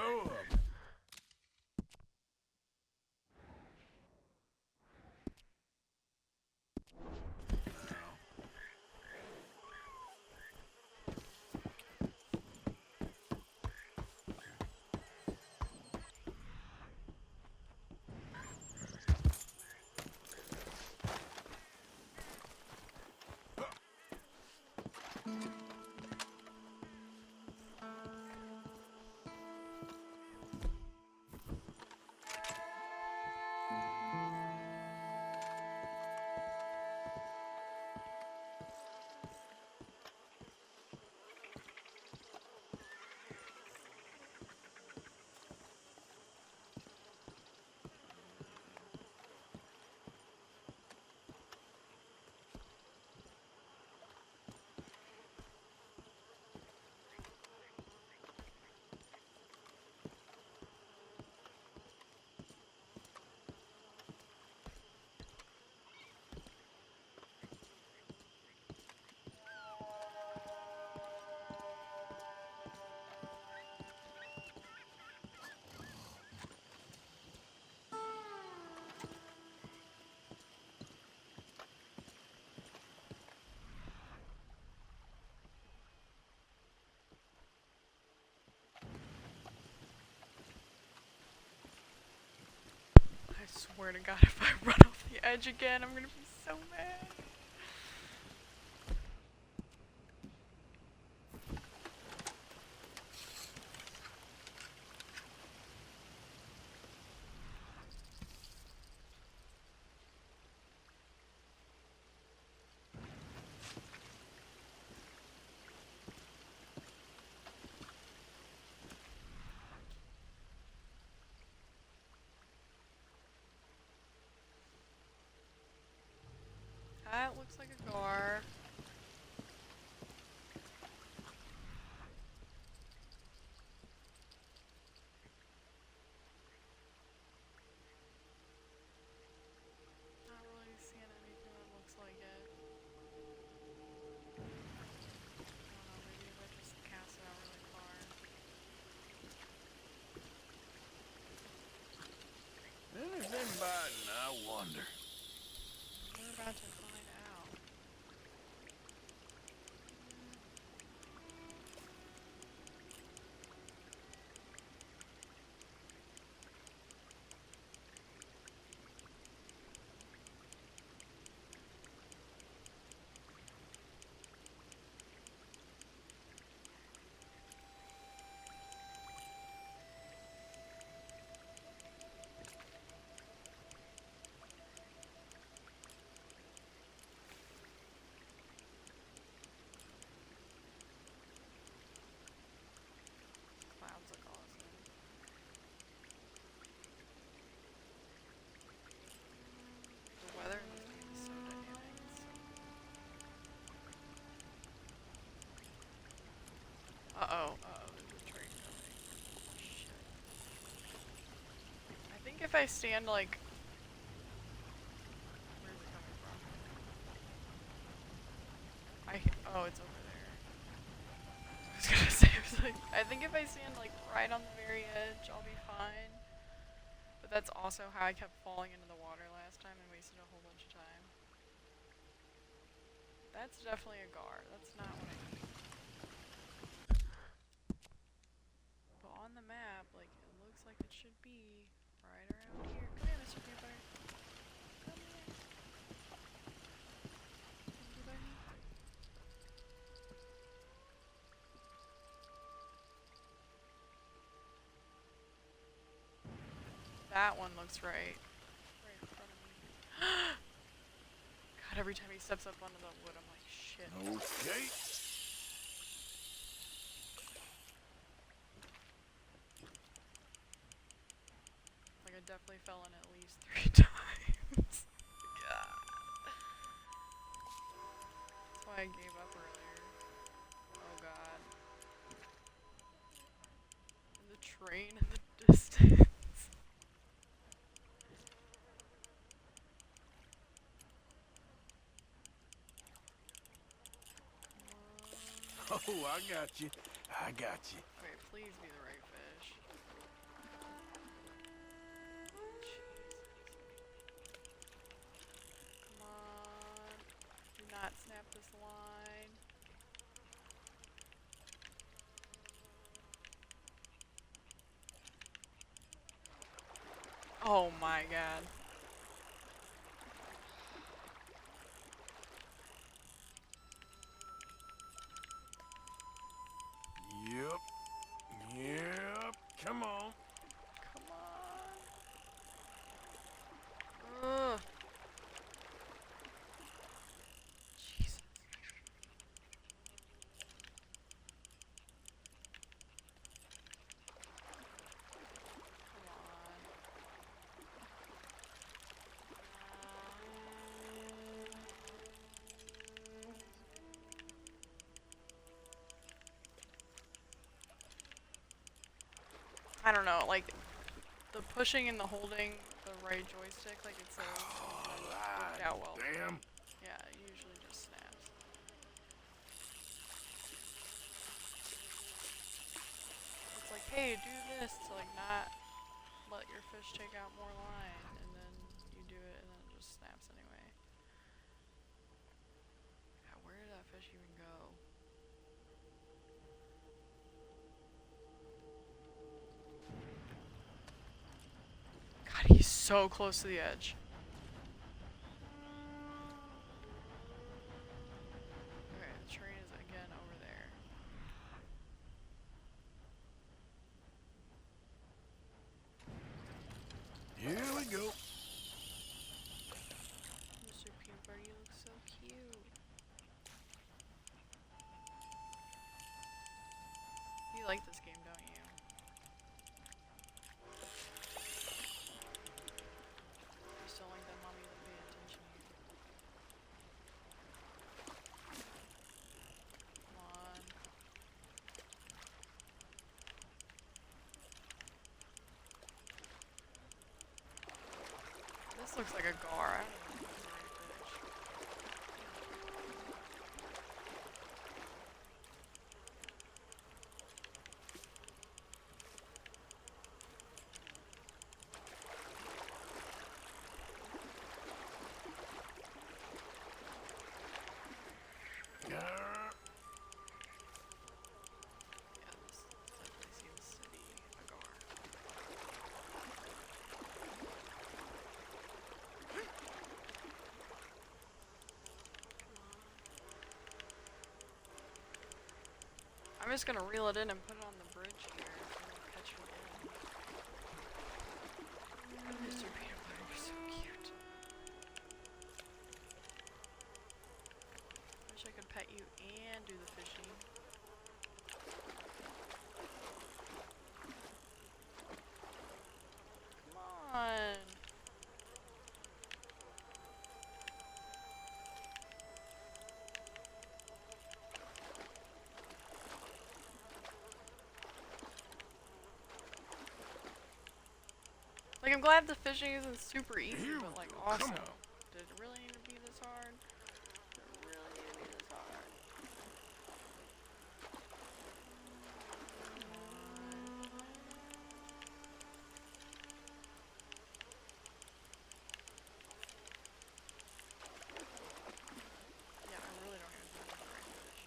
Oh, I swear to God, if I run off the edge again, I'm gonna be so mad. That looks like a gar. Not really seeing anything that looks like it. I don't know, maybe if I just cast it out really far. anything biting, I wonder. We're about to find out. Clouds look awesome. The weather in this game is so dynamic. Uh-oh. Uh-oh, there's a train coming. Shit. I think if I stand, like... Where's it coming from? Oh, it's over there. I was gonna say, I was like... I think if I stand, like, right on the very edge, I'll be fine. But that's also how I kept falling into the water last time and wasted a whole bunch of time. That's definitely a gar. That's not what I need. But on the map, like, it looks like it should be right around here. Come here, Mr. Peanut Butter. Come here. Mr. Bunny. That one looks right. Right in front of me. God, every time he steps up onto the wood, I'm like, shit. Okay. Like, I definitely fell in at least 3 times. God. That's why I gave up earlier. Oh god. And the train in the distance. Oh, I got you. I got you. Okay, please be the right fish. not snap this line. Oh my god. Yep. Yep. Come on. Come on. Ugh. Jesus. Come on. I don't know, like, the pushing and the holding the right joystick, like it says, worked out well. Damn. Yeah, it usually just snaps. It's like, hey, do this to like not let your fish take out more line, and then you do it and then it just snaps anyway. God, where did that fish even go? God, he's so close to the edge. Okay, the train is again over there. Here we go. Mr. Peanut Butter, you look so cute. You like this game, don't you? You just don't like that mommy doesn't pay attention to you. Come on. This looks like a gar. I don't even know if it's a right fish. Grr. Yeah, this definitely seems to be a gar. I'm just gonna reel it in and put it on the bridge here so it'll catch it in. Mr. Peanut Butter, you're so cute. Wish I could pet you and do the fishing. Come on. Like, I'm glad the fishing isn't super easy, Here but we like, go. also, Come on. did it really need to be this hard? Did it really need to be this hard? Come on. Yeah, I really don't even think it's the right fish.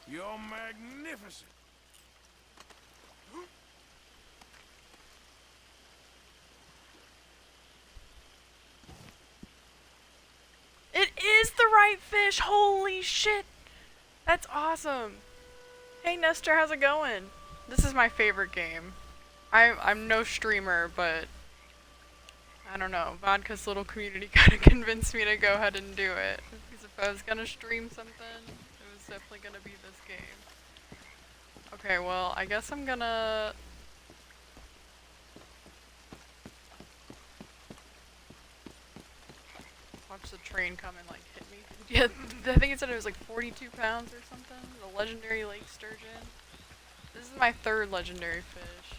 You're magnificent. It is the right fish! Holy shit! That's awesome! Hey Nestor, how's it going? This is my favorite game. I'm no streamer, but I don't know. Vodka's little community kind of convinced me to go ahead and do it. Because if I was gonna stream something, it was definitely gonna be this game. Okay, well, I guess I'm gonna... watch the train come and, like, hit me. Yeah, I think it said it was, like, 42 pounds or something. The legendary lake sturgeon. This is my third legendary fish.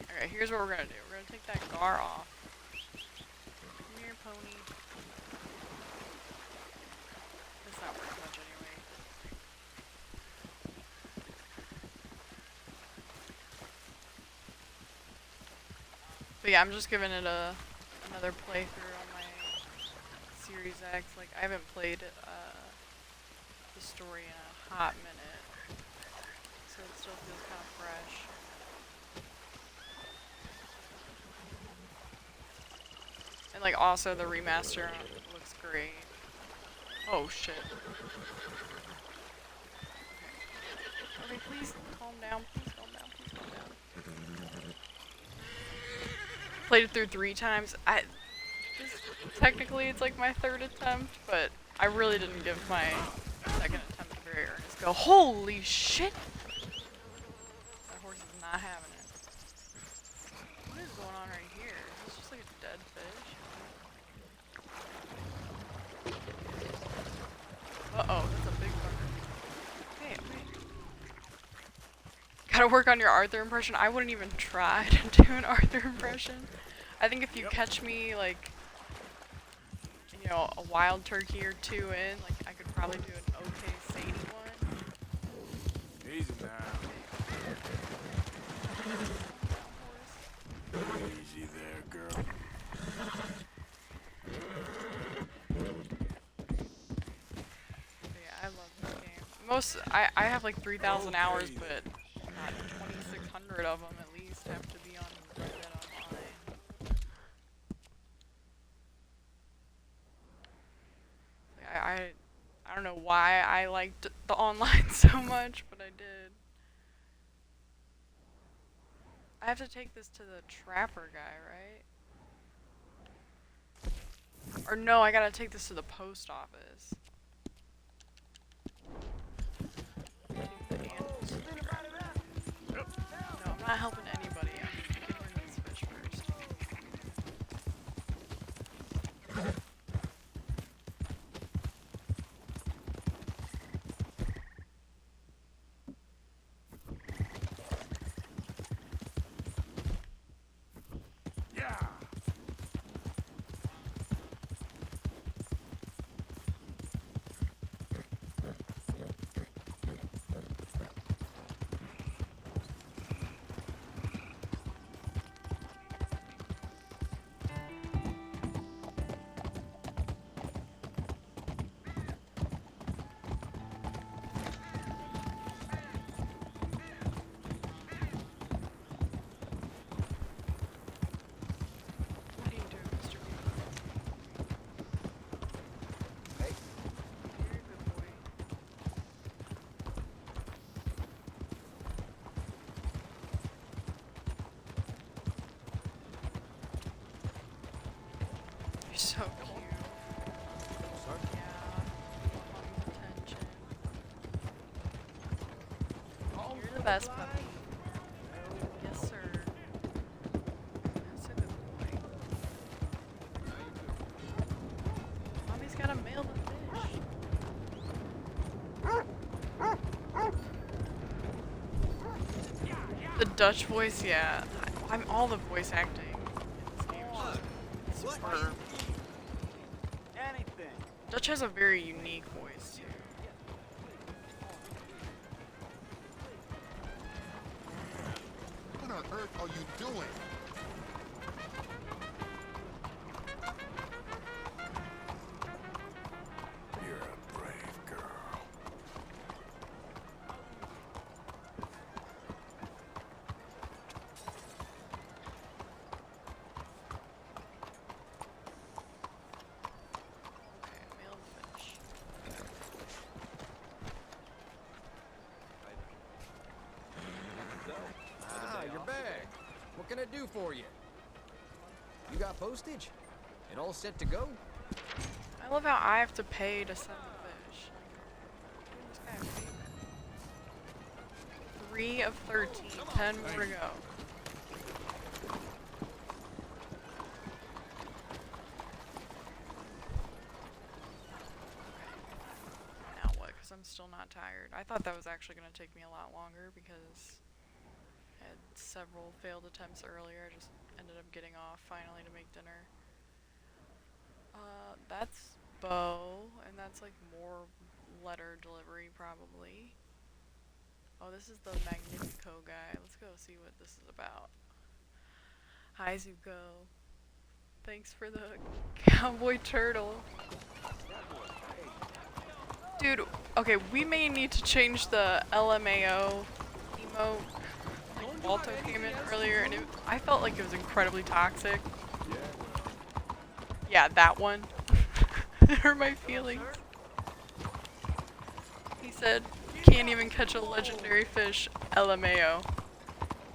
Okay, here's what we're gonna do. We're gonna take that gar off. Come here, pony. But yeah, I'm just giving it another playthrough on my Series X. Like, I haven't played the story in a hot minute, so it still feels kind of fresh. And like, also the remaster looks great. Oh shit. Okay. Okay, please calm down. Please calm down. Please calm down. Played it through 3 times. Technically, it's like my 3rd attempt, but I really didn't give my 2nd attempt a very earnest go. Holy shit! That horse is not having it. What is going on right here? Is this just like a dead fish? Uh-oh, that's a big fucker. Okay, okay. Gotta work on your Arthur impression. I wouldn't even try to do an Arthur impression. I think if you catch me, like, you know, a wild turkey or 2 in, like, I could probably do an okay Sadie one. Easy now. Easy there, girl. But yeah, I love this game. I have like 3,000 hours, but not 2,600 of them at least have to be on Red Dead Online. Like, I don't know why I liked the online so much, but I did. I have to take this to the trapper guy, right? Or no, I gotta take this to the post office. No, I'm not helping anybody. I'm getting rid of this fish first. Yeah. What are you doing, Mr. B? Hey. You're a good boy. You're so cute. Sorry. Yeah. Mommy's attention. You're the best puppy. Yes, sir. That's a good boy. Mommy's gotta mail the fish. The Dutch voice, yeah. I'm all the voice acting in this game is just superb. Anything. Dutch has a very unique voice too. What on earth are you doing? You're a brave girl. Okay, mail the fish. Ah, you're back. What can I do for you? You got postage? It all set to go? I love how I have to pay to send the fish. Like, this guy have paid. 3 of 13, 10 more to go. Now what? Because I'm still not tired. I thought that was actually going to take me a lot longer because I had several failed attempts earlier. I just ended up getting off finally to make dinner. That's Bo, and that's like more letter delivery probably. Oh, this is the Magnifico guy. Let's go see what this is about. Hi, Zuko. Thanks for the cowboy turtle. Dude, okay, we may need to change the LMAO emote. Like, Balto came in earlier, and I felt like it was incredibly toxic. Yeah, that one. It hurt my feelings. He said, can't even catch a legendary fish, LMAO.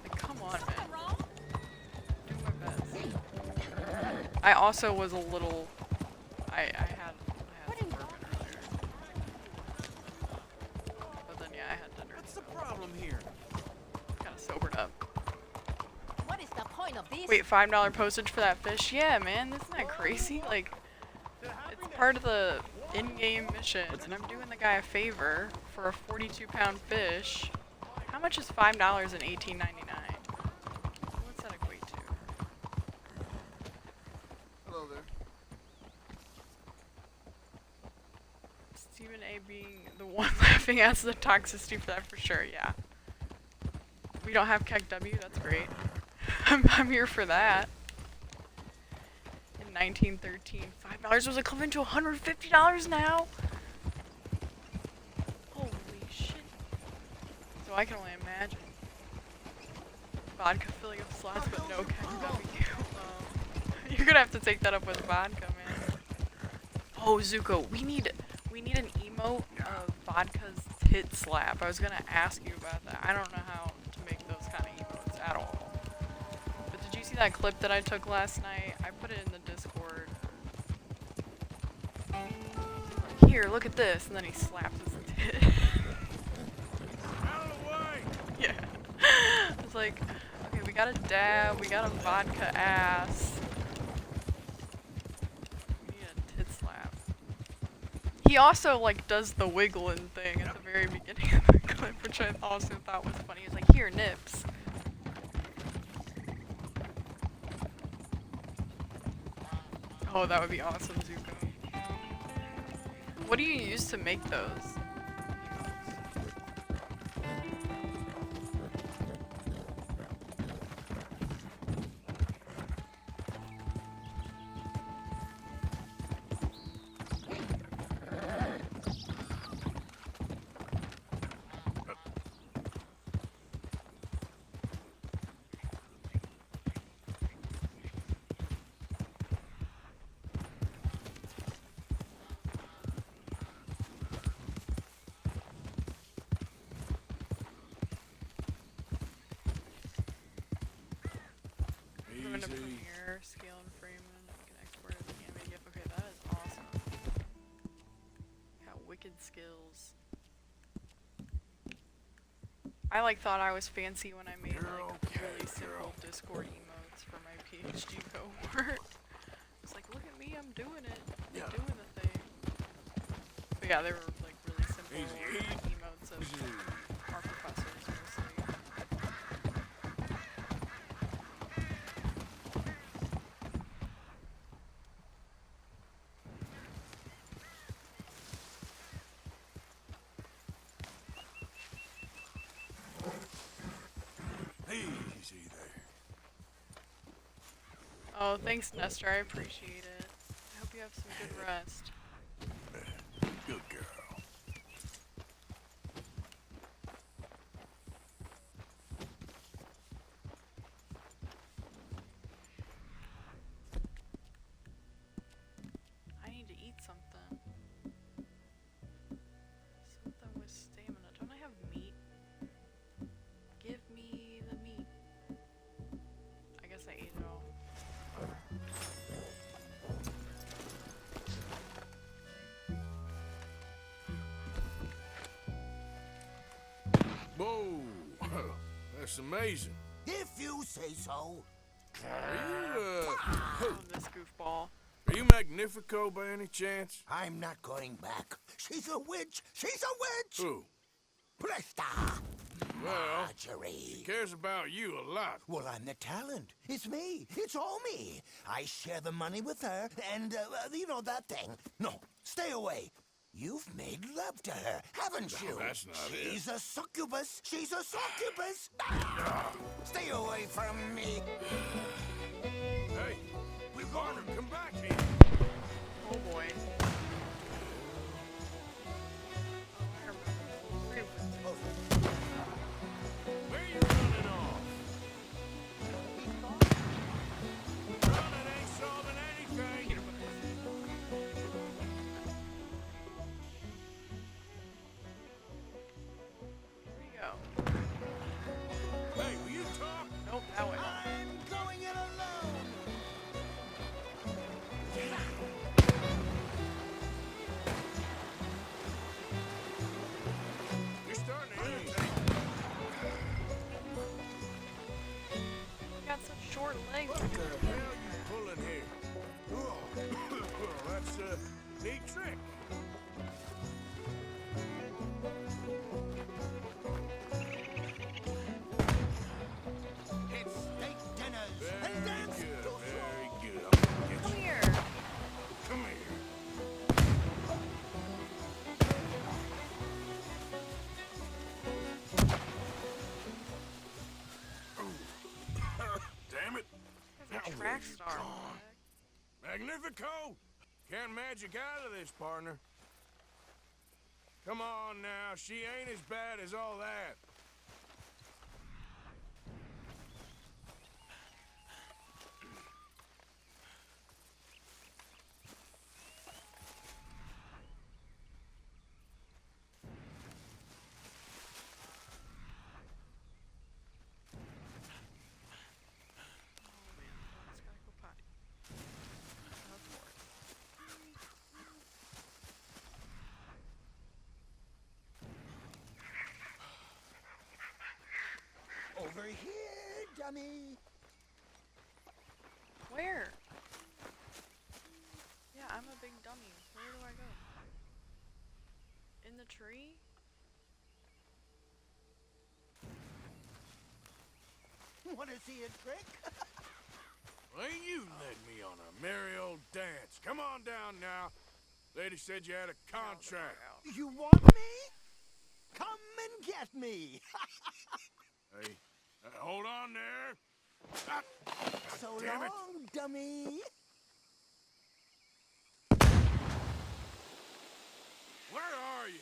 Like, come on, man. Do my best. I also was a little... I had some bourbon earlier. But then, yeah, I had dinner. What's the problem here? Kind of sobered up. What is the point of this? Wait, $5 postage for that fish? Yeah, man, isn't that crazy? Like, it's part of the in-game mission, and I'm doing the guy a favor for a 42-pound fish. How much is $5 in $18.99? What's that equate to? Hello there. Stephen A. being the one laughing at the toxicity for that for sure, yeah. We don't have Keg W, that's great. I'm here for that. In 1913, $5 was equivalent to $150 now? Holy shit. So I can only imagine. Vodka filling up slots but no Keg W. You're gonna have to take that up with vodka, man. Oh, Zuko, we need an emote of vodka's tit slap. I was gonna ask you about that. I don't know how to make those kind of emotes at all. But did you see that clip that I took last night? I put it in the Discord. Here, look at this, and then he slaps his tit. Out of the way! Yeah. It's like, okay, we got a dab, we got a vodka ass. We need a tit slap. He also, like, does the wiggling thing at the very beginning of the clip, which I also thought was funny. He's like, here, nips. Oh, that would be awesome, Zuko. What do you use to make those? Moving to Easy. Premiere, scale and frame, and you can export it as an anime GIF. Okay, that is awesome. Got wicked skills. I like thought I was fancy when I made You're like okay, really simple girl. Discord emotes for my PhD cohort. It's like, look at me, I'm doing it. I'm Yeah. doing the thing. But yeah, they were like really simple Easy. emotes of our professors mostly. Easy there. Oh, thanks, Nestor. I appreciate it. I hope you have some good rest. Good girl. I need to eat something. Something with stamina. Don't I have meat? Give me the meat. I guess I ate it all. Whoa! That's amazing. If you say so. Oh, this goofball. Are you Magnifico by any chance? I'm not going back. She's a witch. She's a witch. Who? Presta. Well, Marjorie. she cares about you a lot. Well, I'm the talent. It's me. It's all me. I share the money with her, and, you know, that thing. No, stay away. You've made love to her, haven't you? that's not it. She's a succubus. She's a succubus. Ah! Stay away from me. Hey, Barner, come back here. Oh boy. Where you running off? Running ain't solving anything. Where you go? Hey, will you talk? Nope, that way. I'm going it alone. You're starting to irritate. You got such short legs. What the hell you pulling here? Well, that's a neat trick. It's steak dinners and Very dance. good, very good. I'm gonna get Come you. here. Come here. Damn it. There's a Now track where you star. gone? Magnifico! Can't magic out of this, partner. Come on now, she ain't as bad as all that. Oh man, let's gotta go potty. Of course. Over here, dummy. Where? Yeah, I'm a big dummy. Where do I go? In the tree? Want to see a trick? Well, you led me on a merry old dance. Come on down now. Lady said you had a contract. You want me? Come and get me. Hey, hold on there. Ah, So damn it. long, dummy. Where are you?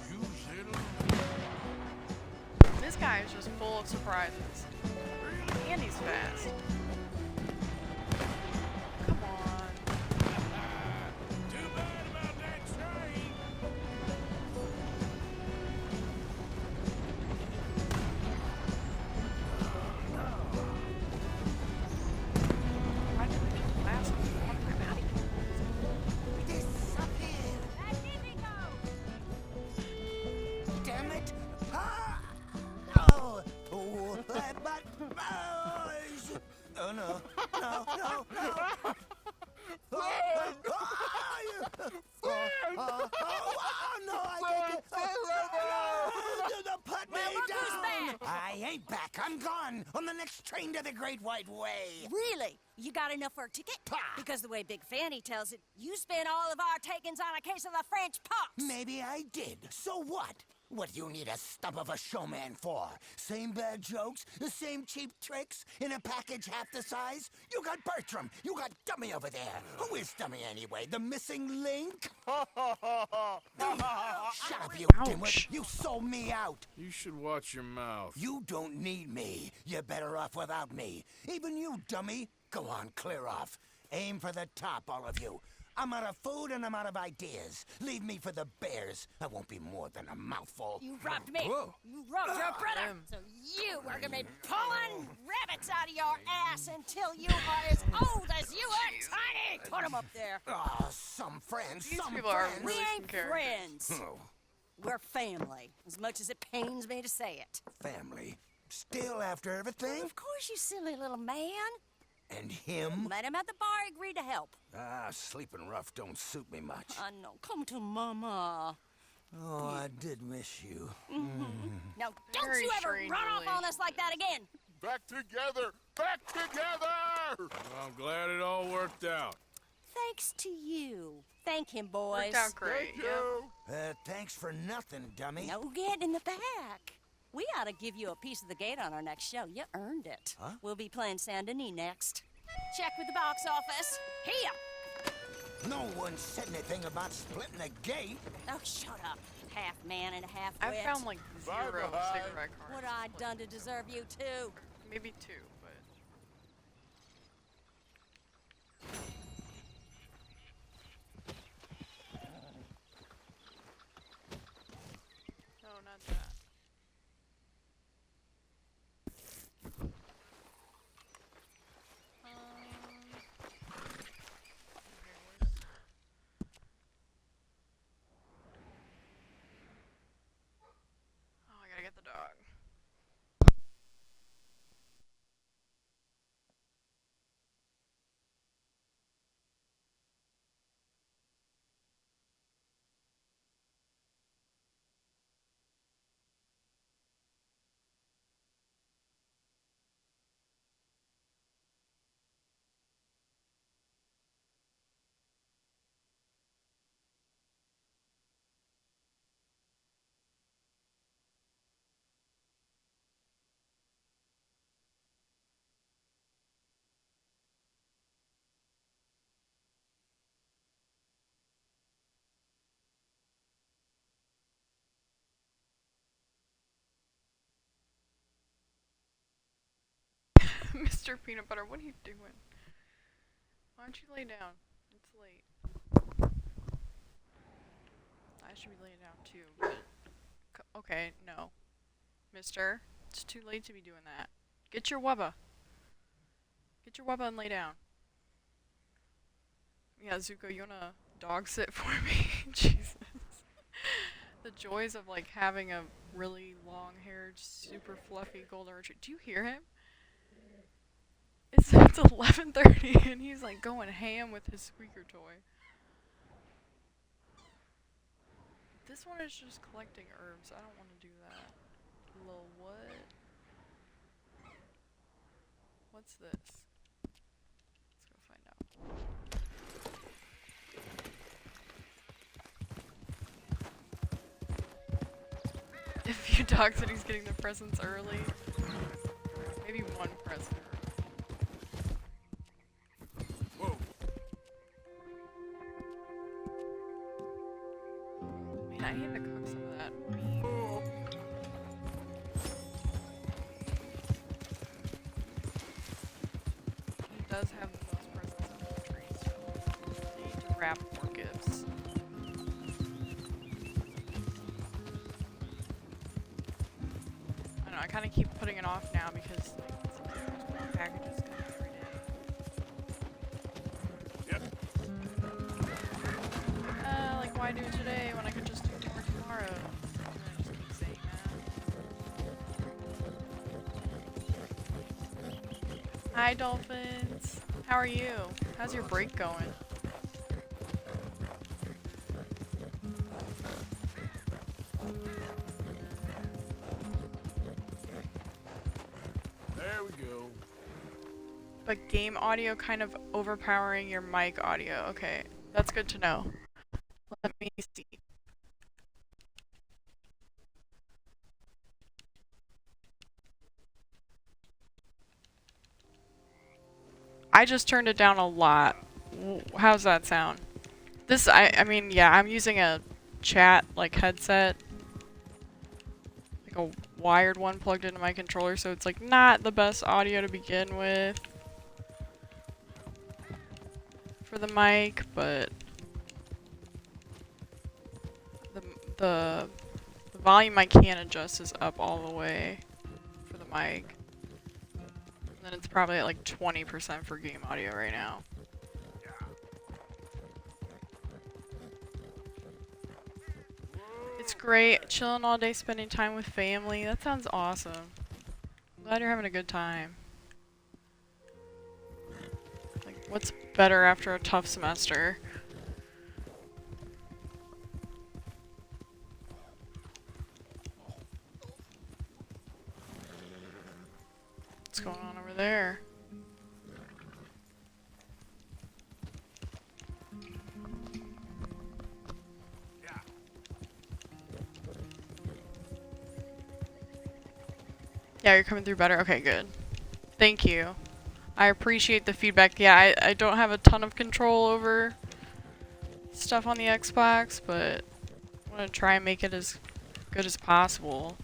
You little... This guy is just full of surprises. And he's fast. Come on. Too bad about that train. Why didn't we just last one time out of here? Disappear. Magnifico! Damn it. Ah. Oh. Oh. But. Oh, no. No, no, no. No, I can't. Put me down. I ain't back. I'm gone on the next train to the Great White Way. Really? You got enough for a ticket? Pah. Because the way Big Fanny tells it, you spent all of our takings on a case of the French pox. Maybe I did. So what? What do you need a stump of a showman for? Same bad jokes? The same cheap tricks? In a package half the size? You got Bertram. You got Dummy over there. Who is Dummy anyway? The missing link? Shut up, you dimwit. You sold me out. You should watch your mouth. You don't need me. You're better off without me. Even you, dummy. Go on, clear off. Aim for the top, all of you. I'm out of food and I'm out of ideas. Leave me for the bears. I won't be more than a mouthful. You robbed me. Whoa. You robbed your brother. Him. So you are going to be pulling rabbits out of your ass until you are as old as you are tiny. Put them up there. Ah, some friends, These some people are friends. We really ain't some characters. friends. Oh, We're family, as much as it pains me to say it. family. Still after everything? Of course, you silly little man. And him? Met him at the bar, agreed to help. Ah, sleeping rough don't suit me much. I know. Come to Mama. Oh, I did miss you. Now, don't Very you ever strange run off on us like that again. Back together! Back together! Well, I'm glad it all worked out. Thanks to you. Thank him, boys. Worked out great. Thank Yep. you! Thanks for nothing, dummy. No get in the back. We ought to give you a piece of the gate on our next show. You earned it. Huh? We'll be playing Saint Denis next. Check with the box office. Here! No one said anything about splitting the gate. Oh, shut up. Half man and half I've wit. found like 0 Bye-bye. cigarette cards. What I done to deserve you, too? Maybe 2, but. No, not that. Okay, where's... Oh, I gotta get the dog. Mr. Peanut Butter, what are you doing? Why don't you lay down? It's late. I should be laying down too, but... Okay, no. Mister, it's too late to be doing that. Get your wubba. Get your wubba and lay down. Yeah, Zuko, you wanna dog sit for me? Jesus. The joys of like having a really long-haired, super fluffy golden retriever. Do you hear him? It's 11:30 and he's like going ham with his squeaker toy. This one is just collecting herbs. I don't want to do that. Lil, what? What's this? Let's go find out. If you dog said he's getting the presents early, maybe one present. Whoa. Man, I need to cook some of that meat. He does have the most presents under the tree, so I need to wrap more gifts. I don't know, I kind of keep putting it off now because like, it seems like there's more packages coming every day. Yep. Like why do it today when I could just do more tomorrow? And I just keep saying that. Hi dolphins! How are you? How's your break going? There we go. But game audio kind of overpowering your mic audio. Okay, that's good to know. Let me see. I just turned it down a lot. How's that sound? This, I mean, yeah, I'm using a chat, like, headset. Like a wired one plugged into my controller, so it's, like, not the best audio to begin with. For the mic, but... The volume I can adjust is up all the way for the mic. And then it's probably at like 20% for game audio right now. It's great. Chilling all day, spending time with family. That sounds awesome. I'm glad you're having a good time. Like, what's better after a tough semester? What's going on over there? Yeah, you're coming through better? Okay, good. Thank you. I appreciate the feedback. Yeah, I don't have a ton of control over stuff on the Xbox, but I want to try and make it as good as possible.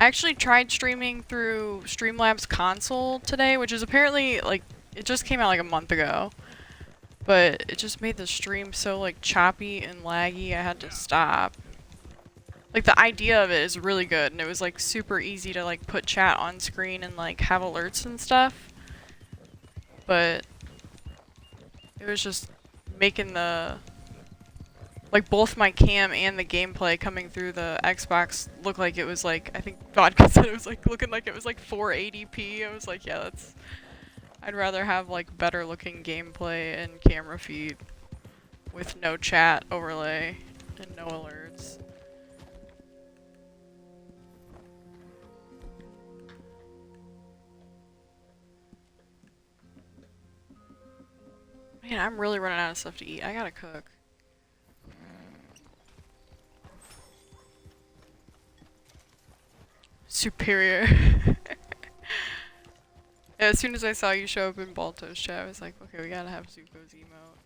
I actually tried streaming through Streamlabs console today, which is apparently, like, it just came out like a month ago. But it just made the stream so, like, choppy and laggy, I had to stop. Like, the idea of it is really good, and it was, like, super easy to, like, put chat on screen and, like, have alerts and stuff. But it was just making the, like, both my cam and the gameplay coming through the Xbox look like it was, like, I think Vodka said it was, like, looking like it was, like, 480p. I was like, yeah, that's... I'd rather have, like, better looking gameplay and camera feed with no chat overlay and no alerts. Man, I'm really running out of stuff to eat. I gotta cook. Superior. Yeah, as soon as I saw you show up in Balto's chat, I was like, okay, we gotta have Zuko's emote.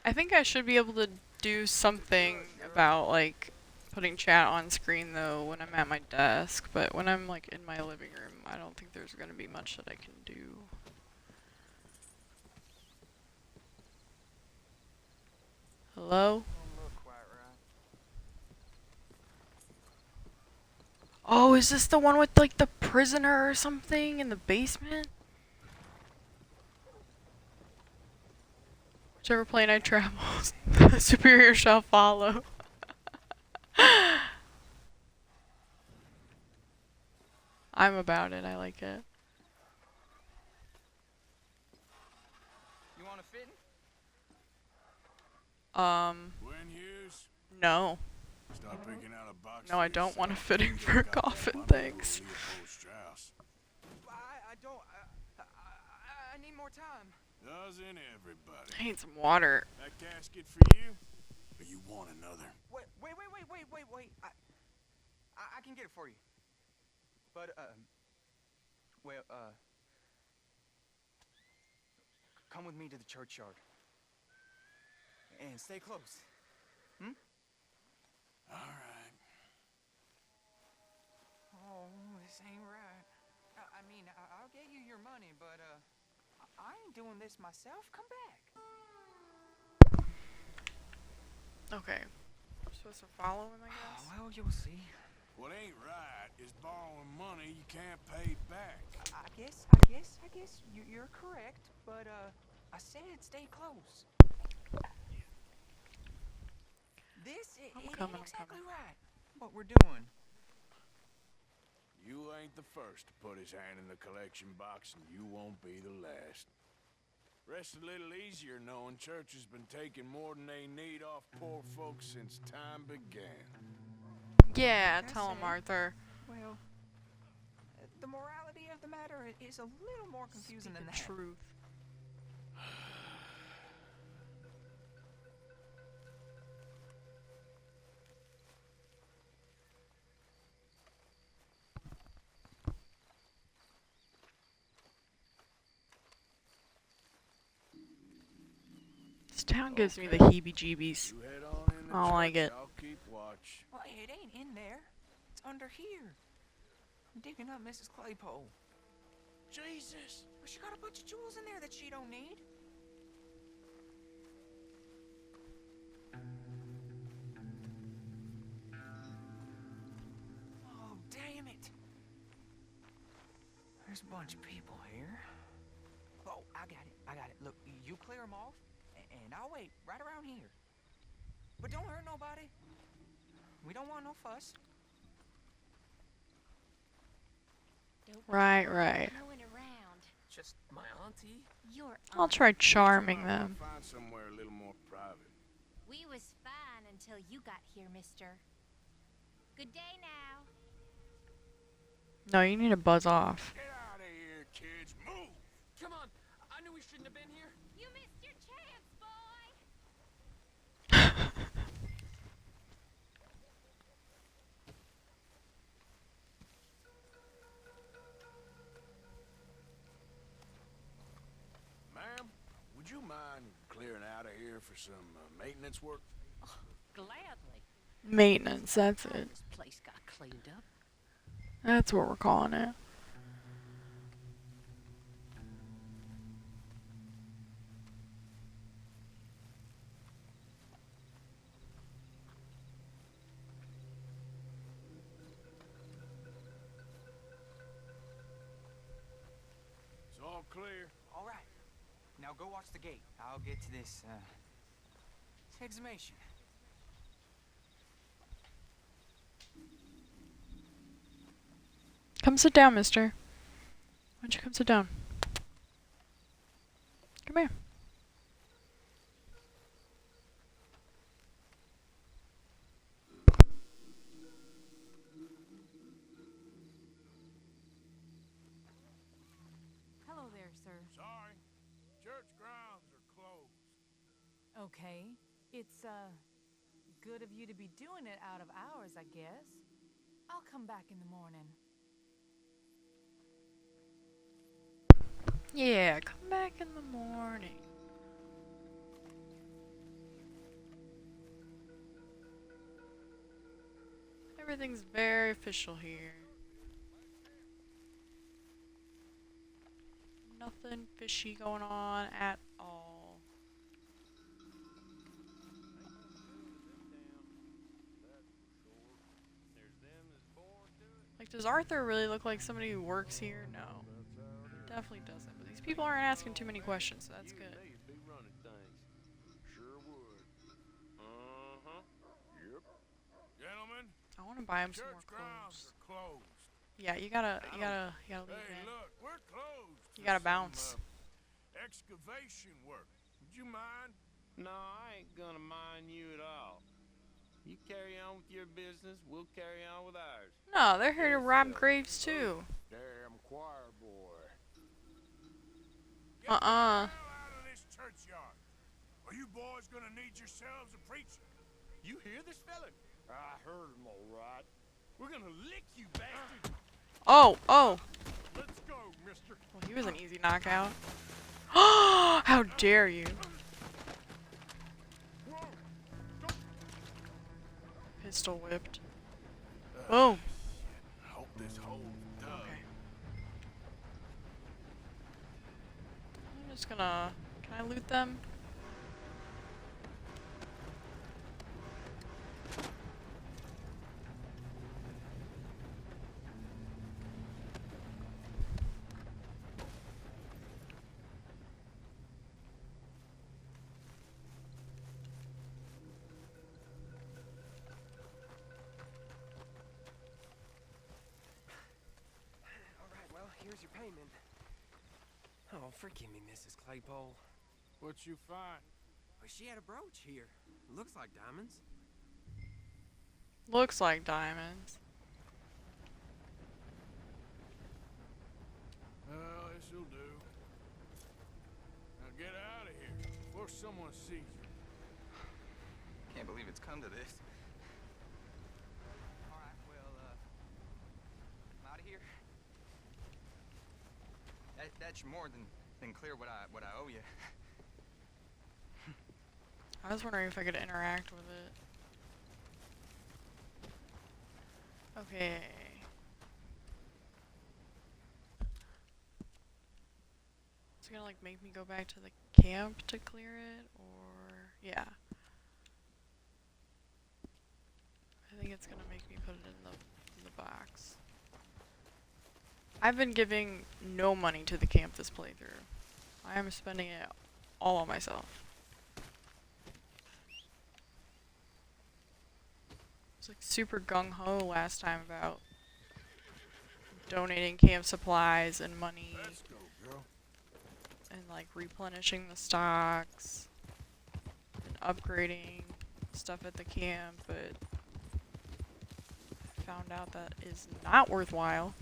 I think I should be able to do something about, like, putting chat on screen, though, when I'm at my desk, but when I'm, like, in my living room, I don't think there's gonna be much that I can do. Hello? Oh, is this the one with, like, the prisoner or something in the basement? Whichever plane I travel, Superior shall follow. I'm about it, I like it. You want to fit? When Hughes, No. start picking out a box. No, I don't want a fitting for a coffin, thanks. I don't. I need more time. Doesn't everybody? I need some water. That casket for you? Or you want another? Wait. I can get it for you. But, come with me to the churchyard. And stay close. All right. Oh, this ain't right. I mean, I'll get you your money, but, I ain't doing this myself. Come back. Okay. I'm supposed to follow him, I guess? Well, you'll see. What ain't right is borrowing money you can't pay back. I guess you're correct, but, I said stay close. This I'm ain't coming. exactly right, what we're doing. You ain't the first to put his hand in the collection box, and you won't be the last. Rest a little easier knowing church has been taking more than they need off poor folks since time began. Yeah, That's tell him, it. Arthur. Well, the morality of the matter is a little more confusing Speak than the that. truth. This town gives me the heebie-jeebies. You head on in the I don't like church, it. I'll keep watch. Well, it ain't in there. It's under here. I'm digging up Mrs. Claypole. Jesus! Well, she got a bunch of jewels in there that she don't need. Oh, damn it. There's a bunch of people here. Oh, I got it. Look, you clear them off, and I'll wait right around here. But don't hurt nobody. We don't want no fuss. Right. Going around. Just my auntie. Your I'll try charming I'll them. find somewhere a little more private. We was fine until you got here, mister. Good day now. No, you need to buzz off. Get out of here, kids. Move! Come on. I knew we shouldn't have been here. You missed your chance, boy. you mind clearing out of here for some maintenance work? Gladly. Maintenance, that's it. This place got cleaned up. That's what we're calling it. It's all clear. All right. Now go watch the gate. I'll get to this, exhumation. Come sit down, mister. Why don't you come sit down? Come here. Hello there, sir. Sorry. Church grounds are closed. Okay. It's, good of you to be doing it out of hours, I guess. I'll come back in the morning. Yeah, come back in the morning. Everything's very official here. Nothing fishy going on at all. Like, does Arthur really look like somebody who works here? No. He definitely doesn't. But these people aren't asking too many questions, so that's good. Sure would. Uh-huh. Yep. Gentlemen, I want to buy him some more church grounds clothes. are closed. Yeah, you gotta leave, Hey, man. look, we're closed. You for gotta some, bounce. Excavation work. Would you mind? No, I ain't gonna mind you at all. You carry on with your business, we'll carry on with ours. No, they're here to rob graves too. Damn choir boy. Uh-uh. Get the hell out of this churchyard. Or you boys gonna need yourselves a preacher. You hear this fella? I heard him all right. We're gonna lick you, bastard. Oh, oh. Let's go, mister. Well, he was an easy knockout. How dare you? Pistol whipped. Boom. I hope this hole's dug. Okay. I'm just gonna... Can I loot them? All right, well, here's your payment. Oh, forgive me, Mrs. Claypole. What you find? Well, she had a brooch here. Looks like diamonds. Looks like diamonds. Well, this'll do. Now get out of here before someone sees you. Can't believe it's come to this. All right, well, I'm out of here. That's more than clear what I owe you. I was wondering if I could interact with it. Okay. Is it gonna like make me go back to the camp to clear it, or yeah? I think it's gonna make me put it in the box. I've been giving no money to the camp this playthrough. I am spending it all on myself. I was like super gung-ho last time about donating camp supplies and money Let's go, girl. and like replenishing the stocks and upgrading stuff at the camp, but I found out that is not worthwhile.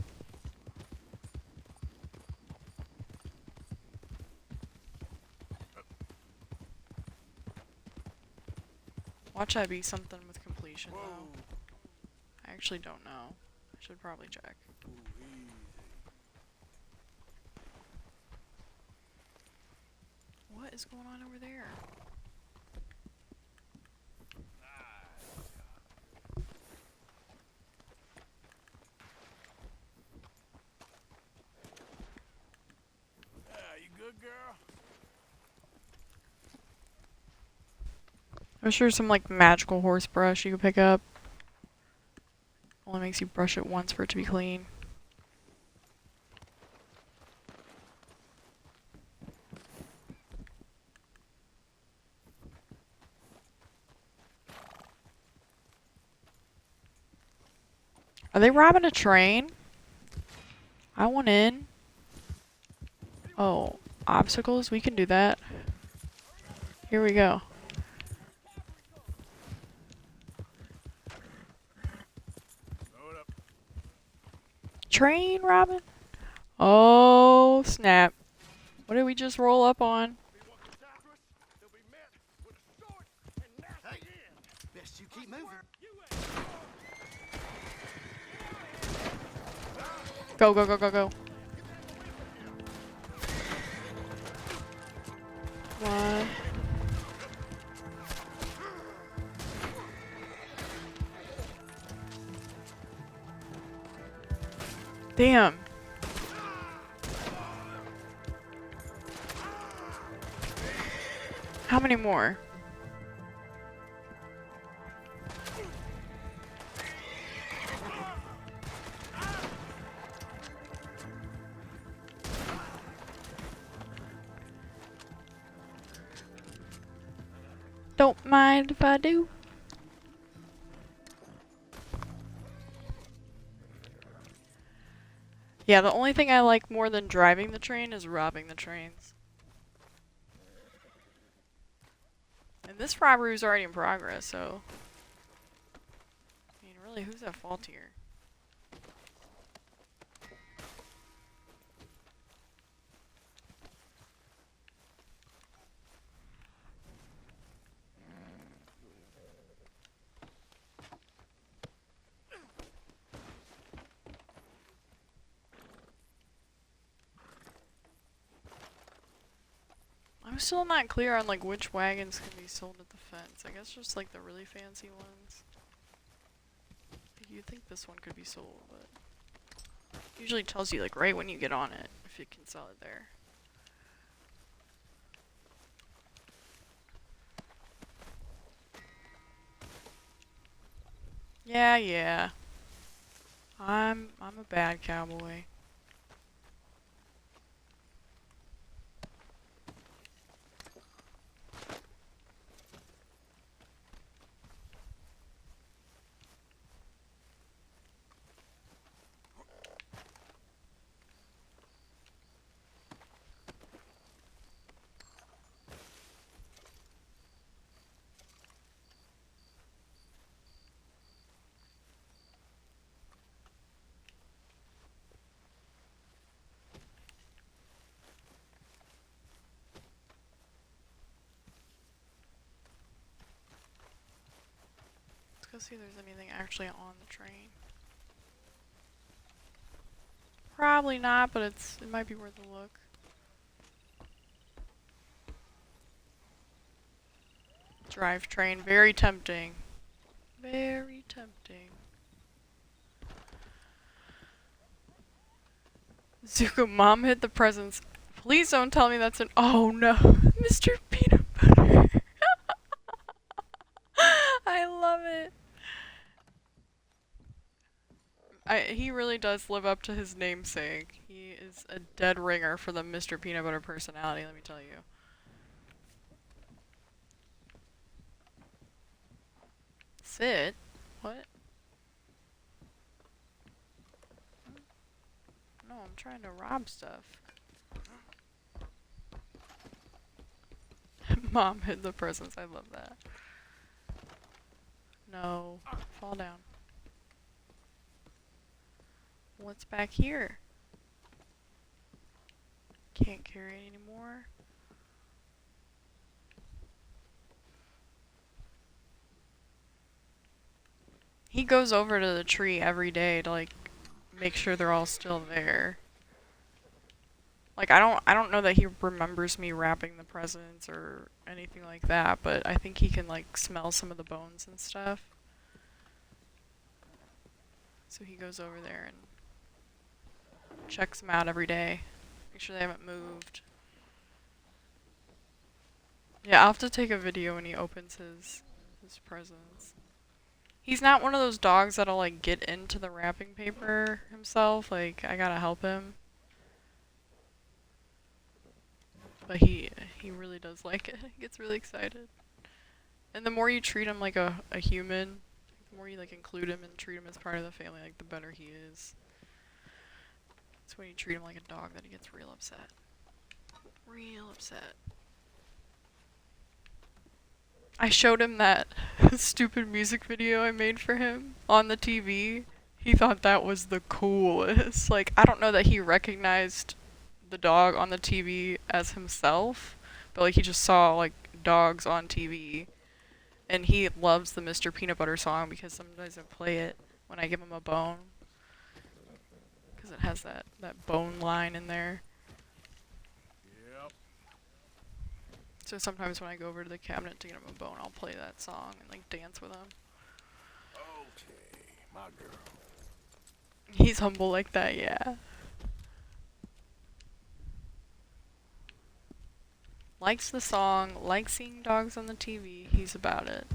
Watch that be something with completion, Whoa. though. I actually don't know. I should probably check. Ooh, easy. What is going on over there? You good, girl? I'm sure some like magical horse brush you can pick up. Only makes you brush it once for it to be clean. Are they robbing a train? I want in. Oh, obstacles? We can do that. Here we go. Load up. Train robbing? Oh, snap. What did we just roll up on? Best you keep moving. Go, go, go, go, go. One. Damn. How many more? Don't mind if I do. Yeah, the only thing I like more than driving the train is robbing the trains. And this robbery is already in progress, so... I mean, really, who's at fault here? I'm still not clear on like which wagons can be sold at the fence. I guess just like the really fancy ones. You'd think this one could be sold, but usually tells you like right when you get on it if you can sell it there. Yeah. I'm a bad cowboy. Let's go see if there's anything actually on the train. Probably not, but it might be worth a look. Drive train, very tempting. Very tempting. Zuko, mom hid the presents. Please don't tell me that's an— oh no, Mr. Peanut Butter. I love it. He really does live up to his namesake. He is a dead ringer for the Mr. Peanut Butter personality, let me tell you. Sit? What? No, I'm trying to rob stuff. Mom hid the presents, I love that. No, fall down. What's back here? Can't carry it anymore. He goes over to the tree every day to like make sure they're all still there. Like, I don't know that he remembers me wrapping the presents or anything like that, but I think he can, like, smell some of the bones and stuff. So he goes over there and checks them out every day. Make sure they haven't moved. Yeah, I'll have to take a video when he opens his presents. He's not one of those dogs that'll, like, get into the wrapping paper himself. Like, I gotta help him. But he really does like it. He gets really excited. And the more you treat him like a human, the more you, like, include him and treat him as part of the family, like, the better he is. It's when you treat him like a dog that he gets real upset. Real upset. I showed him that stupid music video I made for him on the TV. He thought that was the coolest. Like, I don't know that he recognized the dog on the TV as himself, but, like, he just saw, like, dogs on TV. And he loves the Mr. Peanut Butter song because sometimes I play it when I give him a bone. Because it has that bone line in there. Yep. So sometimes when I go over to the cabinet to get him a bone, I'll play that song and, like, dance with him. Okay, my girl. He's humble like that, yeah. Likes the song, likes seeing dogs on the TV, he's about it.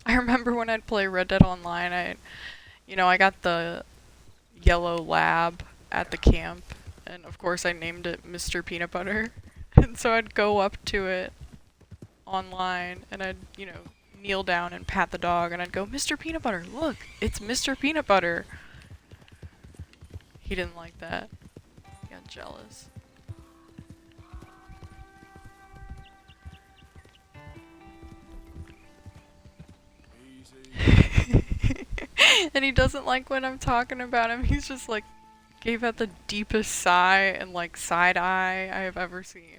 I remember when I'd play Red Dead Online, I got the yellow lab at the camp, and of course I named it Mr. Peanut Butter. And so I'd go up to it online, and I'd, kneel down and pat the dog, and I'd go, Mr. Peanut Butter, look, it's Mr. Peanut Butter. He didn't like that. He got jealous. And he doesn't like when I'm talking about him. He's just like, gave out the deepest sigh and, like, side eye I have ever seen.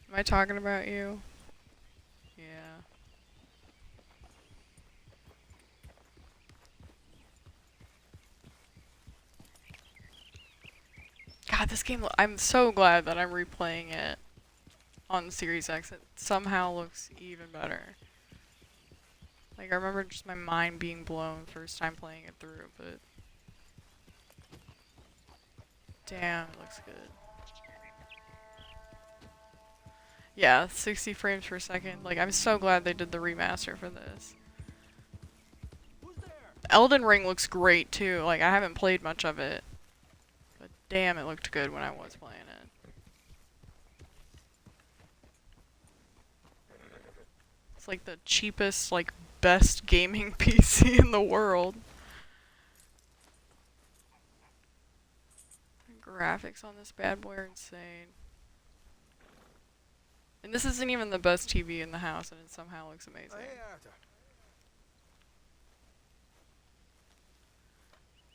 Am I talking about you? Yeah. God, this game, I'm so glad that I'm replaying it on Series X. It somehow looks even better. Like, I remember just my mind being blown first time playing it through, but damn, it looks good. Yeah, 60 frames per second. Like, I'm so glad they did the remaster for this. Elden Ring looks great, too. Like, I haven't played much of it, but damn, it looked good when I was playing it. It's like the cheapest, like, best gaming PC in the world. The graphics on this bad boy are insane. And this isn't even the best TV in the house, and it somehow looks amazing.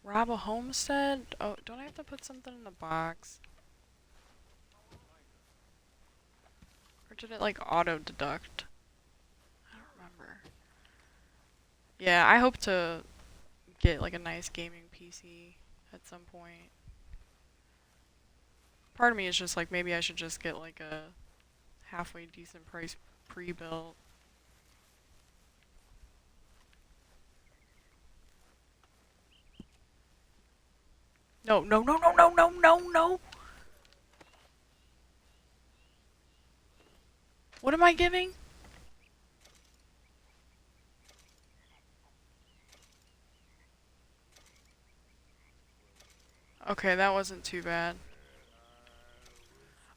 Rob a homestead? Oh, don't I have to put something in the box? Or did it, like, auto-deduct? I don't remember. Yeah, I hope to get, like, a nice gaming PC at some point. Part of me is just like, maybe I should just get, like, a halfway decent price pre-built. No, no, no, no, no, no, no, no! What am I giving? Okay, that wasn't too bad.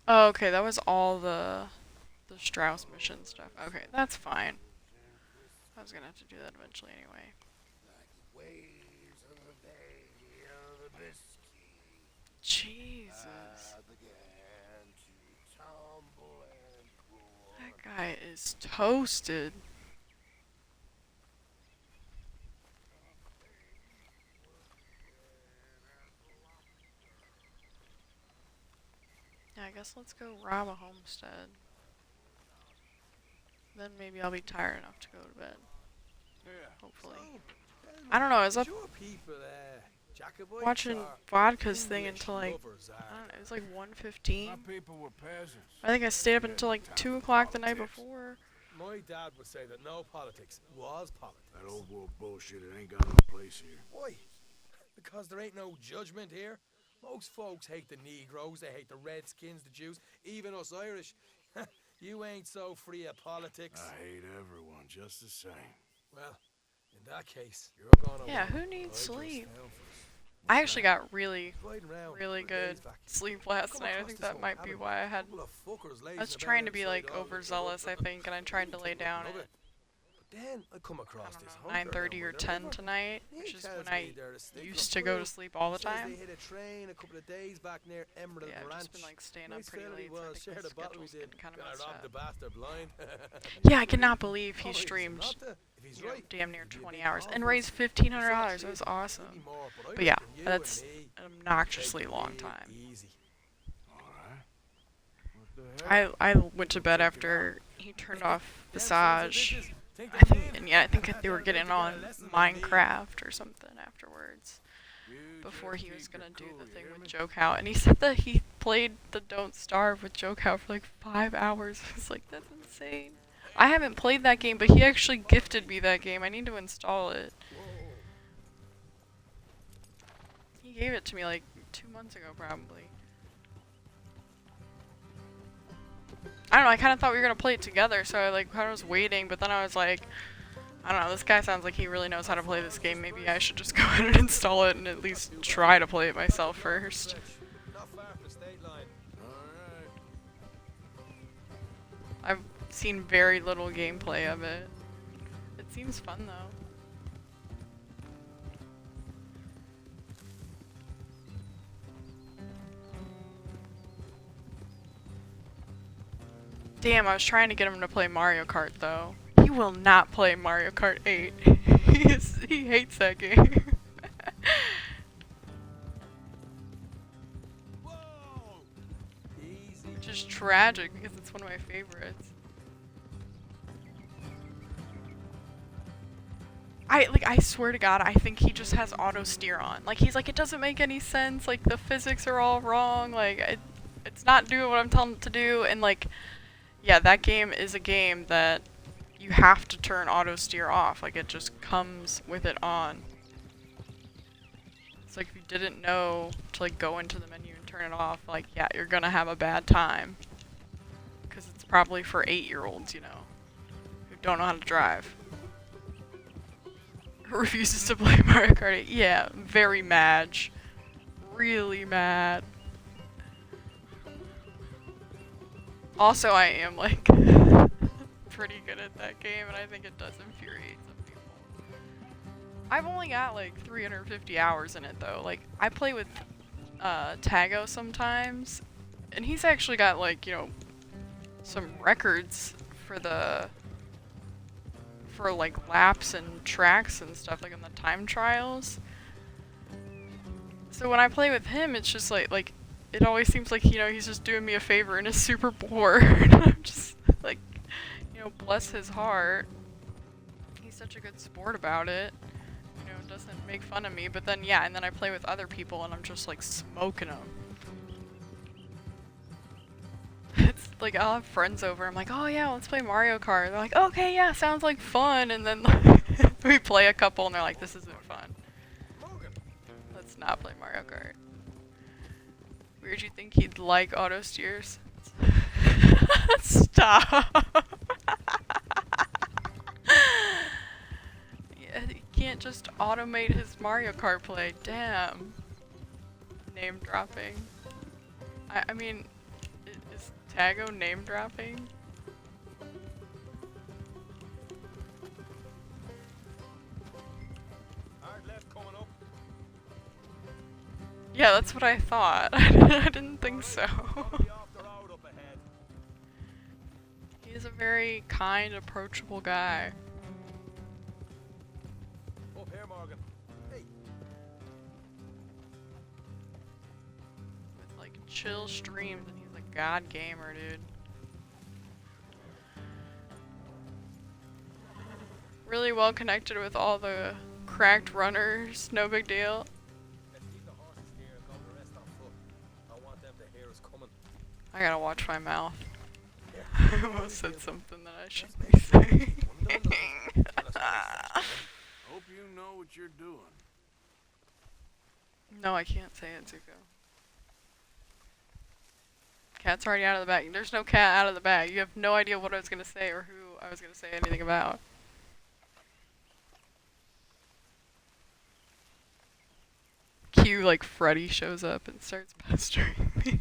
Oh, okay, that was all the Strauss mission stuff. Okay, that's fine. I was gonna have to do that eventually anyway. Jesus. That guy is toasted. Yeah, I guess let's go rob a homestead. Then maybe I'll be tired enough to go to bed. Yeah. Hopefully. I don't know, is that... Sure people there. Jacobites watching are Vodka's thing English until like, lovers, I are don't know, it was like 1:15. My people were peasants. I think I stayed up until like 2 o'clock the night before. My dad would say that no politics was politics. That old world bullshit, it ain't got no place here. Why? Because there ain't no judgment here. Most folks hate the Negroes, they hate the Redskins, the Jews, even us Irish. You ain't so free of politics. I hate everyone just the same. Well, in that case, you're gonna Yeah, win. who needs I just sleep? fell for I actually got really riding round really for good days back. sleep last Come night. I across think this that old might be cabin. why I had. Couple of fuckers I was lazing trying to about be outside like all the overzealous, I think, and I tried to lay down Love at it. But then I come I across don't this know, hunter 9:30 down or by the 10 river. tonight, He which is tells when me I they're a stick used up to go to crew. sleep all the Says time. they hit a train a couple of days back near Emerald Yeah, I've Ranch. just been like staying up Nice pretty fella he late, so I was. think my Shared a bottle we schedule's did. getting kind of Gonna messed rob up. the bastard blind. Yeah, I cannot believe he Oh, he's streamed not the- if he's you know, right, damn near he'd be a 20 big hours haul and for raised us. $1,500. That Maybe was awesome. more, I But yeah, reckon you that's and me an take obnoxiously it long real time. Easy. Alright. What the hell? I went to bed after he turned off Them sons of Visage. bitches think I they think, live. and yeah, I think they were They're getting gonna on lesson with me. Minecraft or something afterwards. You Before just he was keep gonna do your the cool, thing you hear with me? Joe Cow, and he said that he played the Don't Starve with Joe Cow for like 5 hours. I was like, that's insane. I haven't played that game, but he actually gifted me that game. I need to install it. He gave it to me like 2 months ago, probably. I don't know, I kind of thought we were gonna play it together, so I like kind of was waiting, but then I was like, I don't know, this guy sounds like he really knows how to play this game. Maybe I should just go ahead and install it and at least try to play it myself first. Not far from the state line. Alright. I've seen very little gameplay of it. It seems fun though. Damn, I was trying to get him to play Mario Kart though. He will not play Mario Kart 8. He hates that game. Whoa! Easy. Which is tragic because it's one of my favorites. I swear to God, I think he just has auto steer on. Like he's like, it doesn't make any sense. Like the physics are all wrong. Like it's not doing what I'm telling it to do. And like, yeah, that game is a game that you have to turn auto steer off. Like it just comes with it on. It's like if you didn't know to like go into the menu and turn it off, like yeah, you're gonna have a bad time. Because it's probably for 8-year-olds, you know, who don't know how to drive. Refuses to play Mario Kart 8. Yeah, very mad. Really mad. Also, I am like pretty good at that game, and I think it does infuriate some people. I've only got like 350 hours in it though. Like I play with Tago sometimes, and he's actually got like, you know, some records for like laps and tracks and stuff, like in the time trials. So when I play with him, it's just like it always seems like, you know, he's just doing me a favor and is super bored. I'm just like, you know, bless his heart. He's such a good sport about it. You know, doesn't make fun of me. But then, yeah, and then I play with other people and I'm just like smoking them. It's like I'll have friends over. I'm like, oh yeah, let's play Mario Kart. They're like, okay, yeah, sounds like fun. And then we play a couple and they're like, this isn't fun. Let's not play Mario Kart. Weird, you think he'd like auto steers? Stop. Yeah, he can't just automate his Mario Kart play. Damn. Name dropping. I mean, is Tago name dropping? Hard left coming up. Yeah, that's what I thought. I didn't think so. Be off the road up ahead. He's a very kind, approachable guy. Up here, Morgan. Hey. With like chill streams, and he's a god gamer, dude. Really well connected with all the cracked runners, no big deal. hear us coming. I gotta watch my mouth. Yeah. I almost said something that I shouldn't be saying. Hope you know what you're doing. No, I can't say it, Zuko. Cat's already out of the bag. There's no cat out of the bag. You have no idea what I was gonna say or who I was gonna say anything about. Q, like, Freddy shows up and starts pestering me.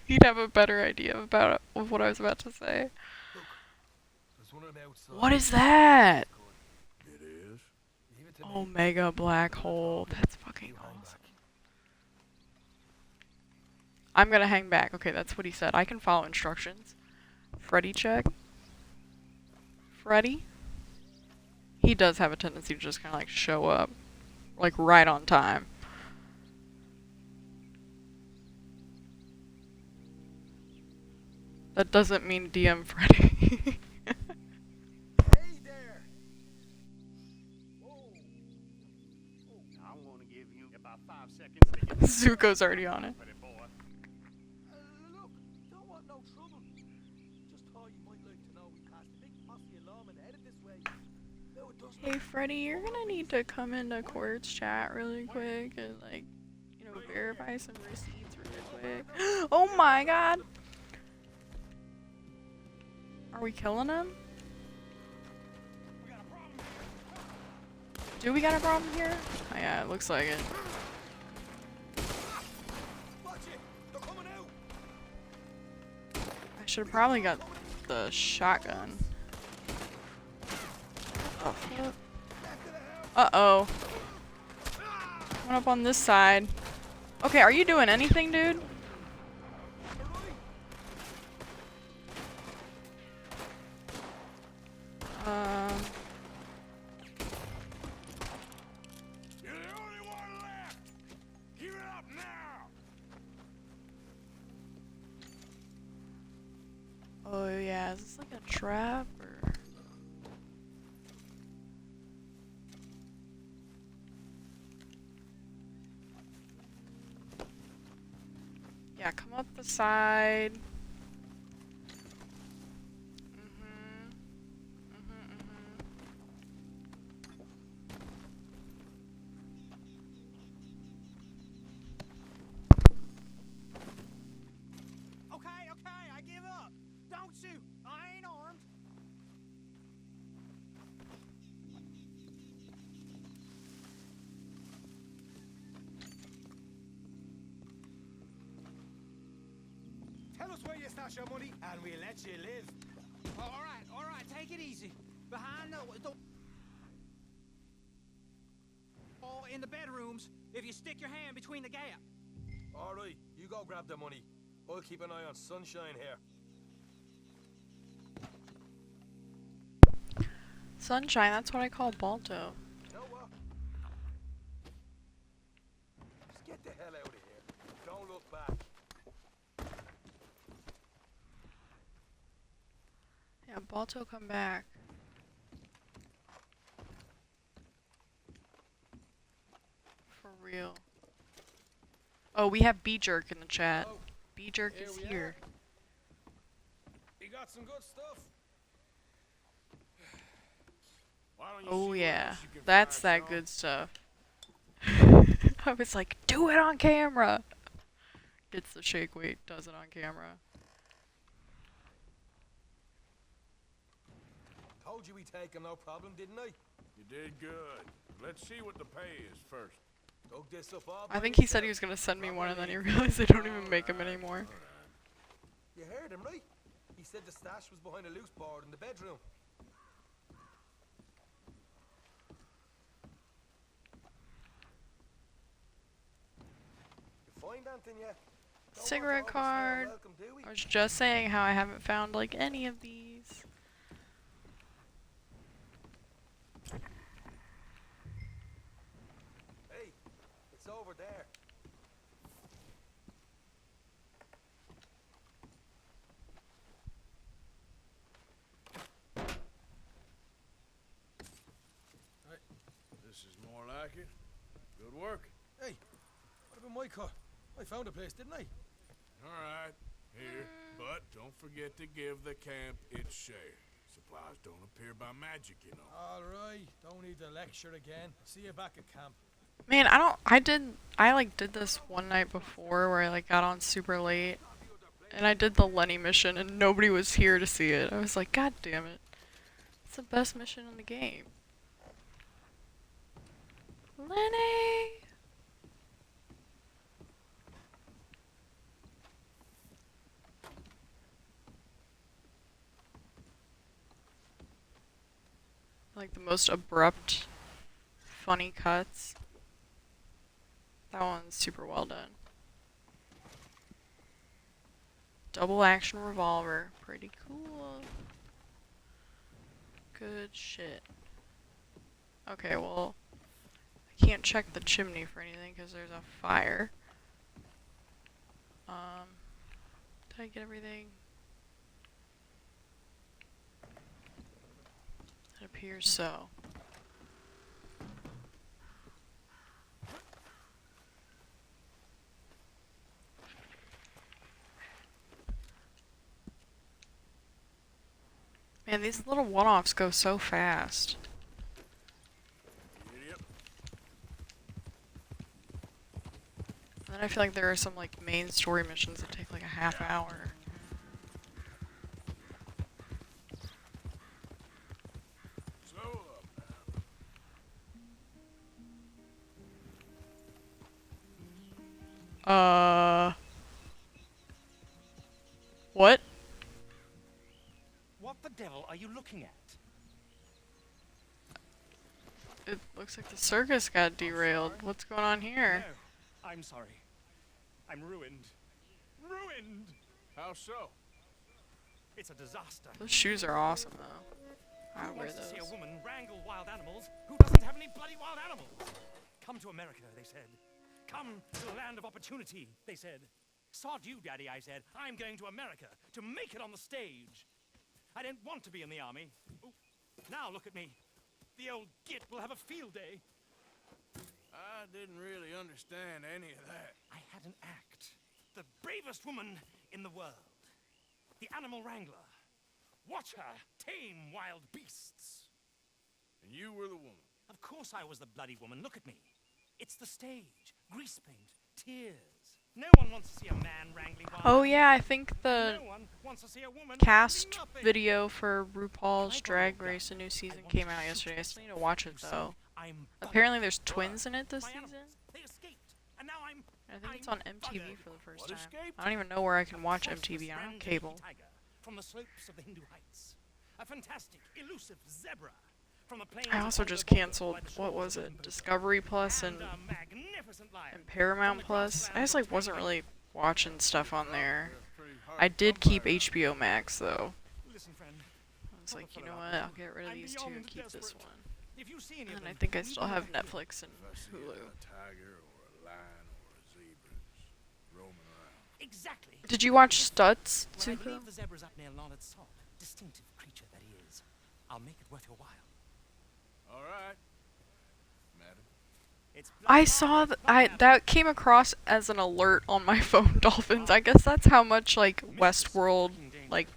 He'd have a better idea about of what I was about to say. There's one on the outside. What is that? It is. Leave it to me. Omega black hole. That's fucking You hang awesome. back. I'm gonna hang back. Okay, that's what he said. I can follow instructions. Freddy check. Freddy? He does have a tendency to just kind of like show up. Like right on time. That doesn't mean DM Freddy. Hey there! Whoa. I'm gonna give you about 5 seconds to get Zuko's already on it. pretty boy. Look, don't want no trouble. Just thought you might like to know we passed a big posse alarm and headed this way. No, it doesn't. Hey Freddy, you're gonna need to come into Quartz chat really quick and like, you know, verify some receipts really quick. Oh my god! Are we killing him? Do we got a problem here? Oh yeah, it looks like it. Watch it! They're coming out! I should have probably got the shotgun. Oh, fuck. Uh-oh. One up on this side. Okay, are you doing anything, dude? You're the only one left! Give it up now! Oh yeah, is this like a trap or? Yeah, come up the side. Okay, I give up. Don't shoot. I ain't armed. Tell us where you stash your money, and we'll let you live. All right, take it easy. Behind the oh, in the bedrooms, if you stick your hand between the gap. All right, you go grab the money. I'll keep an eye on Sunshine here. Sunshine, that's what I call Balto. You know what? Just get the hell out of here. Don't look back. Yeah, Balto, come back. For real. Oh, we have B-Jerk in the chat. Oh, B-Jerk here is we here. You got some good stuff. Why don't you Oh see what yeah, else you can that's find, that Sean? good stuff. I was like, do it on camera! Gets the shake weight, does it on camera. Told you we'd take him, no problem, didn't I? You did good. Let's see what the pay is first. Dug this up all I by think he said he was yourself. gonna send me one and then he realized they don't even make them anymore. You heard him, right? He said the stash was behind a loose board in the bedroom. You find anything yet? Don't want Cigarette to overstay our card. welcome, do we? I was just saying how I haven't found like any of these. Hey, it's over there. This is more like it. Good work. Hey, what about my car? I found a place, didn't I? All right. forget to give the camp its share. Supplies don't appear by magic, you know. All right, don't need to lecture again. See you back at camp. Man, I like did this one night before where I like got on super late. And I did the Lenny mission and nobody was here to see it. I was like, God damn it. It's the best mission in the game. Lenny! Like the most abrupt, funny cuts. That one's super well done. Double action revolver. Pretty cool. Good shit. Okay, well, I can't check the chimney for anything because there's a fire. Did I get everything? It appears so. Man, these little one-offs go so fast. Yep. And then I feel like there are some like main story missions that take like a half hour. Slow up now. What? What the devil are you looking at? It looks like the circus got derailed. What's going on here? No, I'm sorry. I'm ruined. Ruined! How so? It's a disaster. Those shoes are awesome though. I Who wear wants to see a those. woman wrangle wild animals who doesn't have any bloody wild animals? Come to America, they said. Come to the land of opportunity, they said. Sod you, Daddy, I said. I'm going to America to make it on the stage. I didn't want to be in the army. Ooh, now look at me. The old git will have a field day. I didn't really understand any of that. I had an act. The bravest woman in the world. The animal wrangler. Watch her tame wild beasts. And you were the woman. Of course I was the bloody woman. Look at me. It's the stage. Grease paint. Tears. No one wants to see a man wrangling wild Oh yeah, I think the No one wants to see a woman cast wrangling nothing. video for RuPaul's Drag Race, a new season, came out yesterday. I still need to watch it though. I'm Apparently there's twins in it this my season. animals, they escaped, and now I think it's on MTV for the first What time. escaped? I don't even know where I can watch Priceless MTV. I don't have Rangers cable. tiger from the slopes of the Hindu Heights. A fantastic, elusive zebra from the plains I of also just Congo canceled, by the what shores was of it, Limpopo. Discovery Plus and a magnificent lion Paramount from the Plus. I grasslands just of like wasn't Tanzania. really watching stuff on there. Pretty hard I to did come keep by. HBO Max though. Listen, friend. I was Pull like, the you know fella what, up. I'll get rid of I'm these two and beyond keep this desperate. one. If you see any And of then I them, think I leave still me have with me. Netflix and If I see Hulu. a tiger or a lion or a zebra roaming around. Exactly. Did you watch Stutz, When I Tuco? believe the zebra's up near Leonard Salt, distinctive creature that he is, I'll make it worth your while. All right, madam. It's I bloody saw marvelous, that that came across as an alert on my phone, Dolphins. I guess that's how much like Westworld like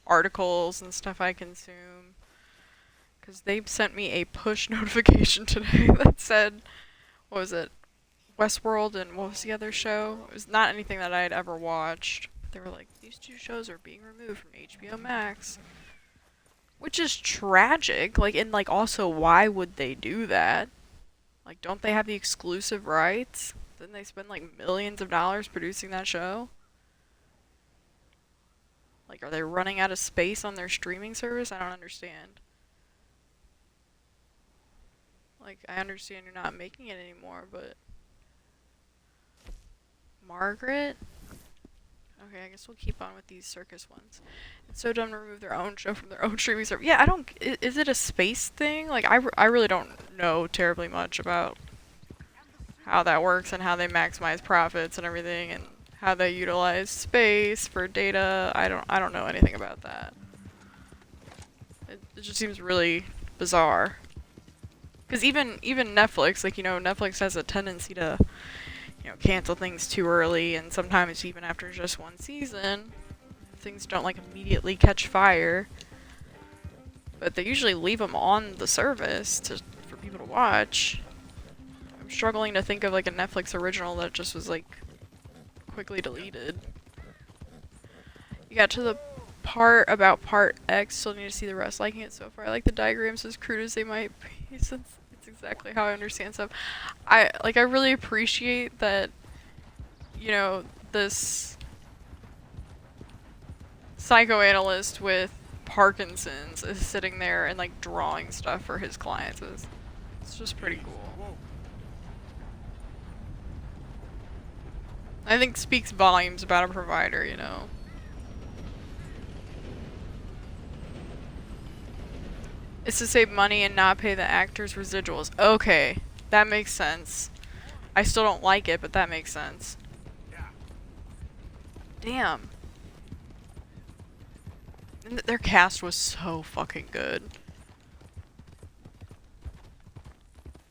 articles and stuff I consume. Cause they sent me a push notification today that said, what was it, Westworld and what was the other show? It was not anything that I had ever watched. They were like, these two shows are being removed from HBO Max. Which is tragic, like, and like also why would they do that? Like, don't they have the exclusive rights? Didn't they spend like millions of dollars producing that show? Like, are they running out of space on their streaming service? I don't understand. Like, I understand you're not making it anymore, but... Margaret? Okay, I guess we'll keep on with these circus ones. It's so dumb to remove their own show from their own streaming service. Yeah, I don't... Is it a space thing? Like, I really don't know terribly much about how that works and how they maximize profits and everything and how they utilize space for data. I don't know anything about that. It just seems really bizarre. Because even Netflix, like, you know, Netflix has a tendency to, you know, cancel things too early, and sometimes even after just one season, things don't like immediately catch fire. But they usually leave them on the service for people to watch. I'm struggling to think of like a Netflix original that just was like quickly deleted. You got to the part about Part X, still need to see the rest. Liking it so far. I like the diagrams as crude as they might be, since it's exactly how I understand stuff. I really appreciate that, you know, this psychoanalyst with Parkinson's is sitting there and like drawing stuff for his clients. It's just pretty cool. I think speaks volumes about a provider, you know. It's to save money and not pay the actors residuals. Okay, that makes sense. I still don't like it, but that makes sense. Damn. And their cast was so fucking good.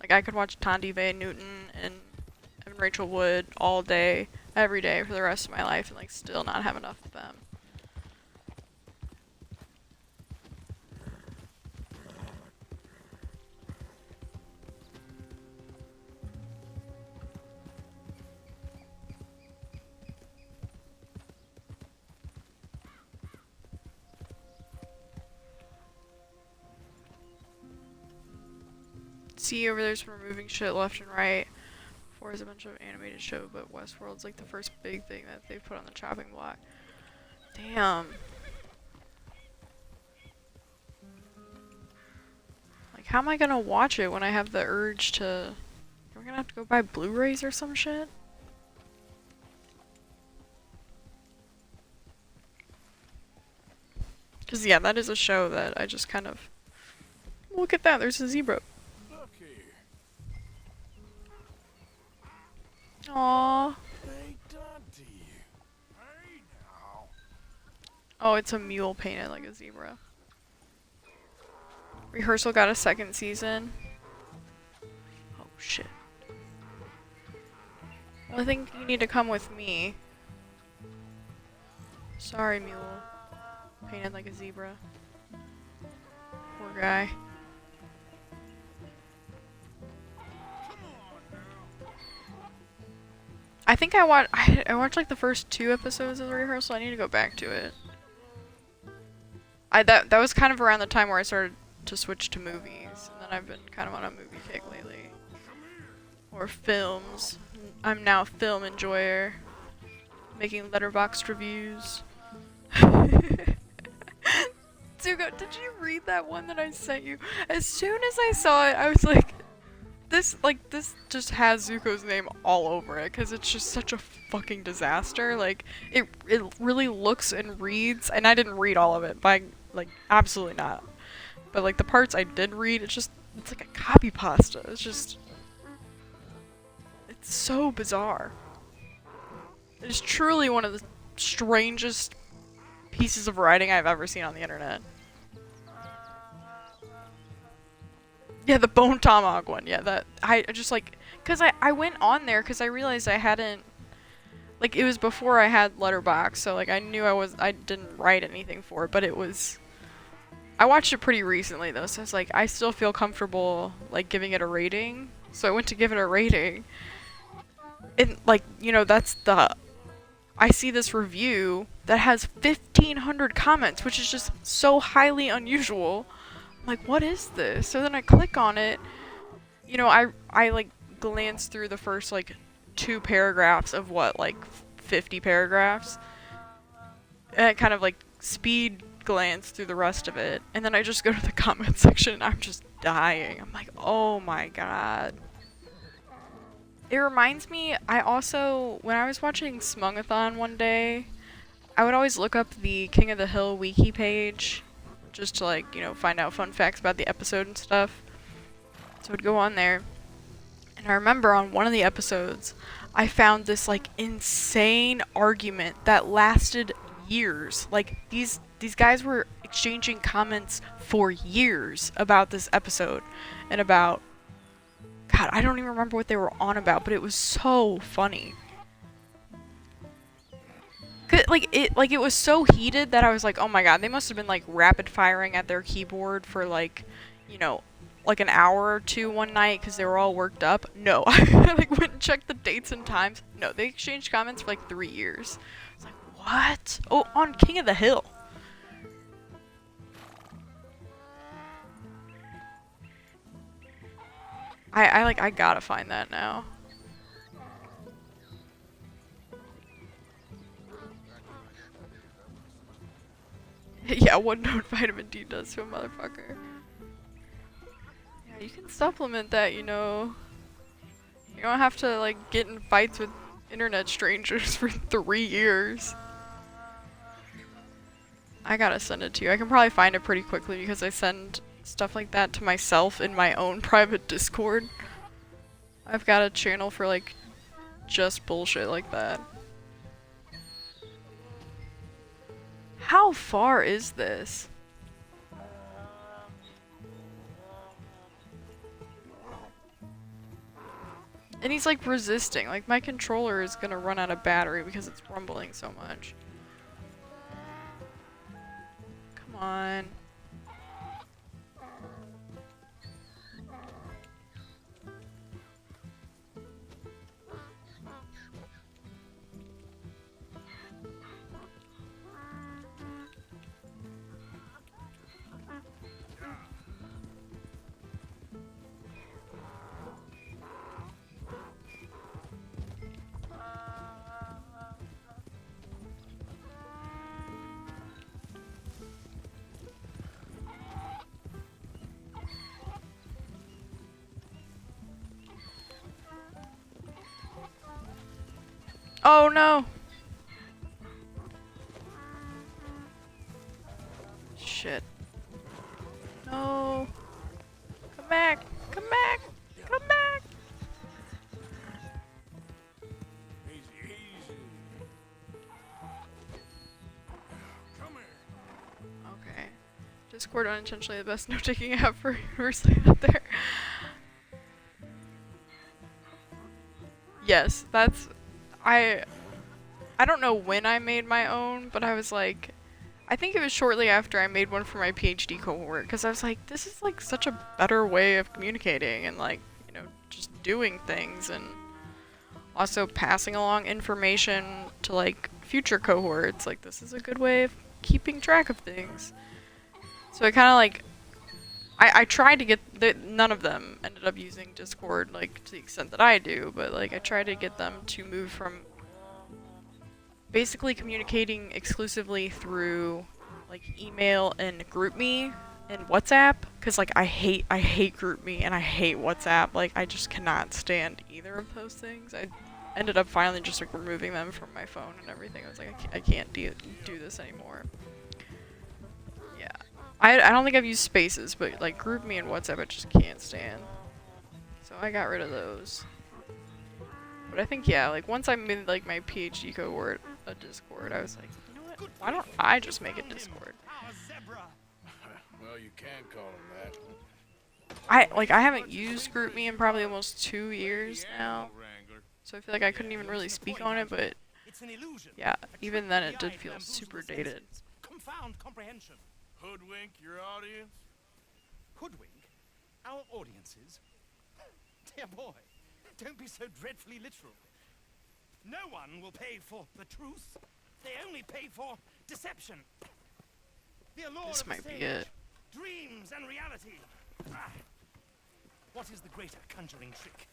Like, I could watch Tandy Van Newton and Evan Rachel Wood all day, every day for the rest of my life and like still not have enough of them. See over there's been removing shit left and right. 4 is a bunch of animated show, but Westworld's like the first big thing that they've put on the chopping block. Damn. Like, how am I gonna watch it when I have the urge to... We're gonna have to go buy Blu-rays or some shit? Cause yeah, that is a show that I just kind of... Look at that, there's a zebra. Aww. Oh, it's a mule painted like a zebra. Rehearsal got a 2nd season. Oh shit. Well, I think you need to come with me. Sorry, mule. Painted like a zebra. Poor guy. I think I watched like the first 2 episodes of the rehearsal. I need to go back to it. That was kind of around the time where I started to switch to movies, and then I've been kind of on a movie kick lately. Or films. I'm now a film enjoyer, making Letterboxd reviews. Zuko, did you read that one that I sent you? As soon as I saw it, I was like, this just has Zuko's name all over it, because it's just such a fucking disaster. Like, it really looks and reads, and I didn't read all of it, but like, absolutely not. But like, the parts I did read, it's like a copy pasta. It's so bizarre. It's truly one of the strangest pieces of writing I've ever seen on the internet. Yeah, the Bone Tomahawk one. Yeah, that I just like, cause I went on there because I realized I hadn't, like, it was before I had Letterboxd, so like I knew I didn't write anything for it, but I watched it pretty recently though, so it's like I still feel comfortable like giving it a rating. So I went to give it a rating, and like, you know, I see this review that has 1,500 comments, which is just so highly unusual. I'm like, what is this? So then I click on it. You know, I like glance through the first like 2 paragraphs of what, like 50 paragraphs. And I kind of like speed glance through the rest of it. And then I just go to the comment section and I'm just dying. I'm like, oh my god. It reminds me, I also, when I was watching Smungathon one day, I would always look up the King of the Hill wiki page, just to like, you know, find out fun facts about the episode and stuff. So I'd go on there, and I remember on one of the episodes, I found this like insane argument that lasted years. Like, these guys were exchanging comments for years about this episode, and about, God, I don't even remember what they were on about, but it was so funny. it was so heated that I was like, oh my god, they must have been like rapid firing at their keyboard for like, you know, like an hour or two one night because they were all worked up. No, I like went and checked the dates and times. No, they exchanged comments for like 3 years. I was like, what? Oh, on King of the Hill. I gotta find that now. Yeah, what note vitamin D does to a motherfucker. Yeah, you can supplement that, you know. You don't have to, like, get in fights with internet strangers for 3 years. I gotta send it to you. I can probably find it pretty quickly because I send stuff like that to myself in my own private Discord. I've got a channel for, like, just bullshit like that. How far is this? And he's like resisting. Like my controller is gonna run out of battery because it's rumbling so much. Come on. Oh no! Shit. No! Come back! Come back! Come back! Easy, easy. Come here. Okay. Discord unintentionally the best note-taking app for universally out there. Yes, that's... I don't know when I made my own, but I was like, I think it was shortly after I made one for my PhD cohort, because I was like, this is like such a better way of communicating and like, you know, just doing things and also passing along information to like future cohorts. Like this is a good way of keeping track of things. So I kind of like, I tried to get, none of them ended up using Discord, like, to the extent that I do, but, like, I tried to get them to move from basically communicating exclusively through, like, email and GroupMe and WhatsApp, because, like, I hate GroupMe and I hate WhatsApp. Like, I just cannot stand either of those things. I ended up finally just, like, removing them from my phone and everything. I was like, I can't do this anymore. Yeah. I don't think I've used Spaces, but like GroupMe and WhatsApp I just can't stand. So I got rid of those. But I think yeah, like once I made like my PhD cohort a Discord, I was like, you know what? Why don't I just make a Discord? Well, you can call him that. I haven't used GroupMe in probably almost 2 years now. So I feel like I couldn't even really speak on it, but yeah, even then it did feel super dated. Confound comprehension. Hoodwink your audience? Hoodwink? Our audiences? Dear boy, don't be so dreadfully literal. No one will pay for the truth. They only pay for deception. The allure This of might the be stage, it. dreams and reality. What is the greater conjuring trick?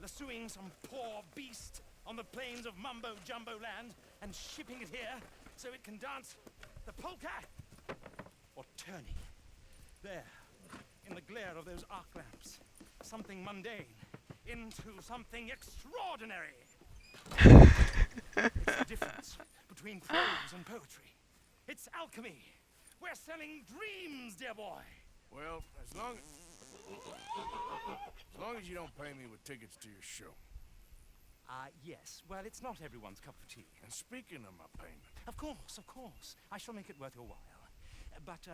Lassoing some poor beast on the plains of mumbo-jumbo land and shipping it here so it can dance the polka? Or turning, there, in the glare of those arc lamps, something mundane into something extraordinary. It's the difference between prose and poetry. It's alchemy. We're selling dreams, dear boy. Well, as long as you don't pay me with tickets to your show. Yes. Well, it's not everyone's cup of tea. And speaking of my payment... Of course. I shall make it worth your while. But,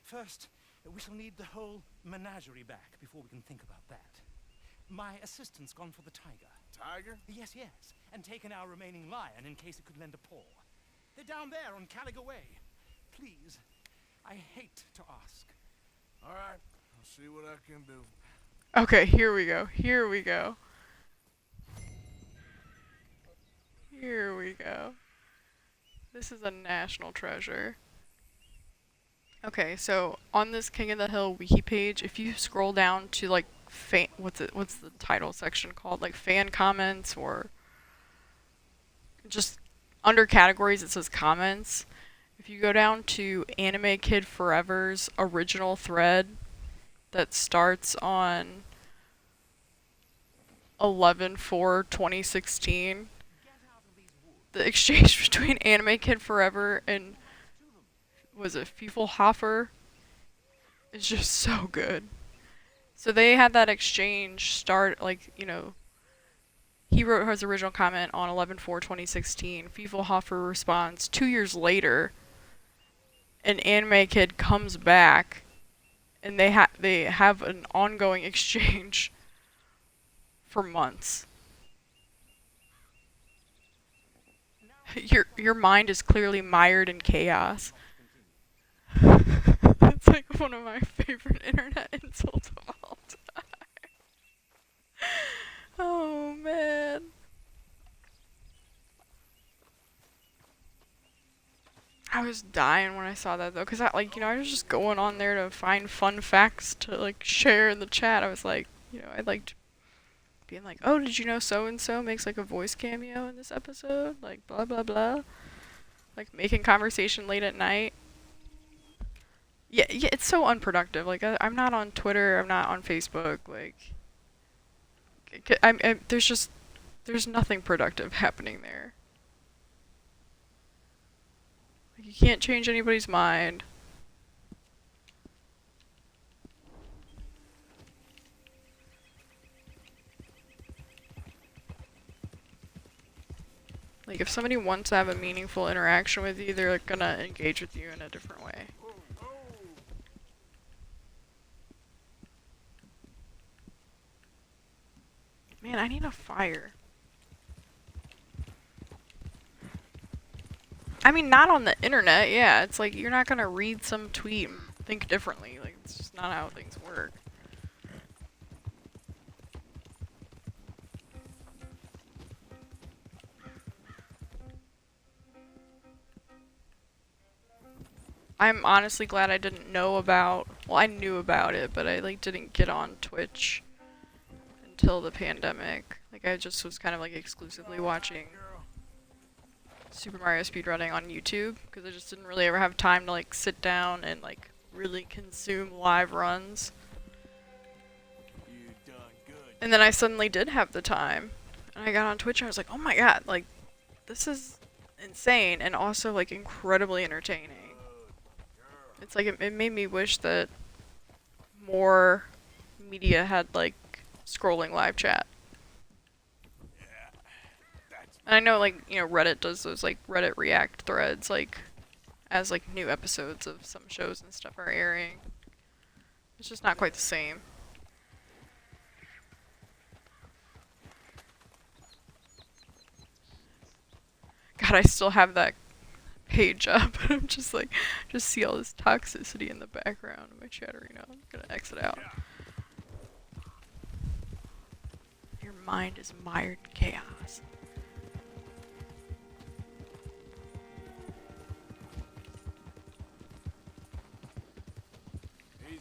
first, we shall need the whole menagerie back before we can think about that. My assistant's gone for the tiger. Tiger? Yes, and taken our remaining lion in case it could lend a paw. They're down there on Caliga Way. Please, I hate to ask. All right, I'll see what I can do. Okay, here we go. Here we go. Here we go. This is a national treasure. Okay, so on this King of the Hill wiki page, if you scroll down to like what's the title section called? Like fan comments, or just under categories it says comments. If you go down to Anime Kid Forever's original thread that starts on 11/4/2016, the exchange between Anime Kid Forever and was it Fiefelhofer is just so good. So they had that exchange start, like, you know, he wrote his original comment on 11/4/2016. Fiefelhofer responds 2 years later, and Anime Kid comes back, and they have an ongoing exchange for months. Your mind is clearly mired in chaos. That's like one of my favorite internet insults of all time. Oh man. I was dying when I saw that though, cause I was just going on there to find fun facts to like share in the chat. I was like, I liked being like, oh, did you know so and so makes like a voice cameo in this episode? Like blah blah blah. Like making conversation late at night. Yeah, it's so unproductive. Like I'm not on Twitter. I'm not on Facebook. Like, there's nothing productive happening there. Like, you can't change anybody's mind. Like, if somebody wants to have a meaningful interaction with you, they're gonna engage with you in a different way. Man, I need a fire. I mean, not on the internet, yeah. It's like, you're not gonna read some tweet and think differently. Like, it's just not how things work. I'm honestly glad I didn't know about, well, I knew about it, but I, like, didn't get on Twitch until the pandemic. Like, I just was kind of, like, exclusively watching Super Mario speedrunning on YouTube, because I just didn't really ever have time to, like, sit down and, like, really consume live runs. And then I suddenly did have the time, and I got on Twitch and I was like, oh my god, like, this is insane, and also, like, incredibly entertaining. It's like, it made me wish that more media had, like, scrolling live chat. And I know, like, Reddit does those, like, Reddit React threads, like, as, like, new episodes of some shows and stuff are airing. It's just not quite the same. God, I still have that page up. I'm just like, just see all this toxicity in the background of my chatterino. I'm gonna exit out. Your mind is mired in chaos.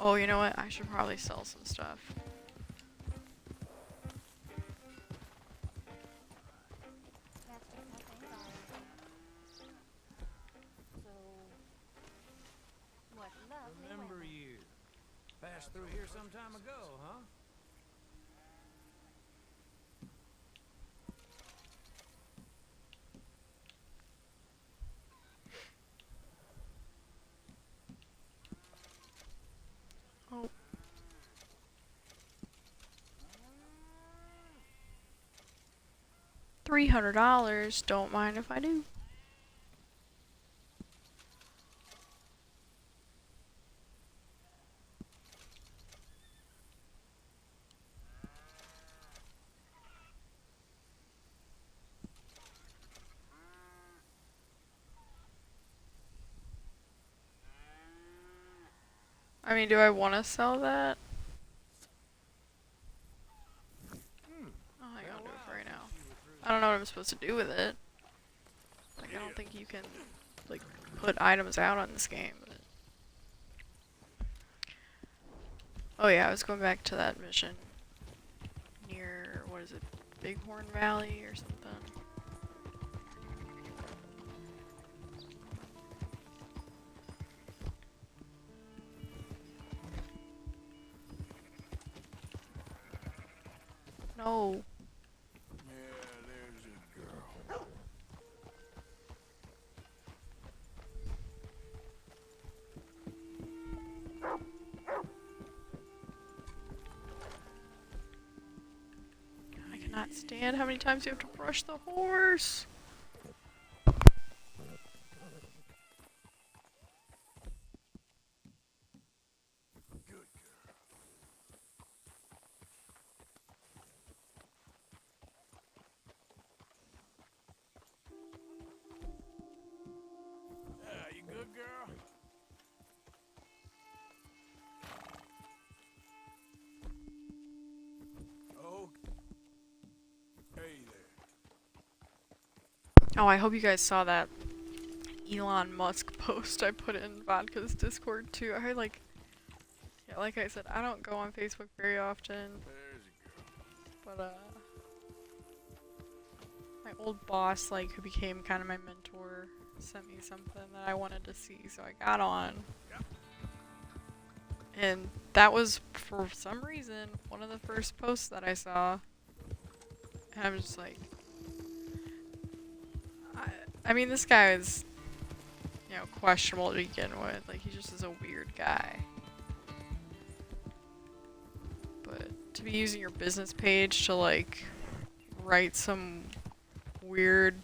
Oh, you know what? I should probably sell some stuff. Remember you. Passed through here some time ago, huh? Oh. $300. Don't mind if I do. I mean, do I want to sell that? Oh, I gotta do it for right now. I don't know what I'm supposed to do with it. Like, I don't think you can, like, put items out on this game. But... Oh yeah, I was going back to that mission near, what is it, Bighorn Valley or something? No. Yeah, there's a girl. I cannot stand how many times you have to brush the horse. You good, girl? Oh. Hey there. Oh, I hope you guys saw that Elon Musk post I put in Vodka's Discord too. I like, yeah, like I said, I don't go on Facebook very often, There's a girl. but my old boss, like, who became kind of my mentor, sent me something that I wanted to see, so I got on. And that was, for some reason, one of the first posts that I saw. And I'm just like, I mean, this guy is, you know, questionable to begin with. Like, he just is a weird guy. But to be using your business page to, like, write some weird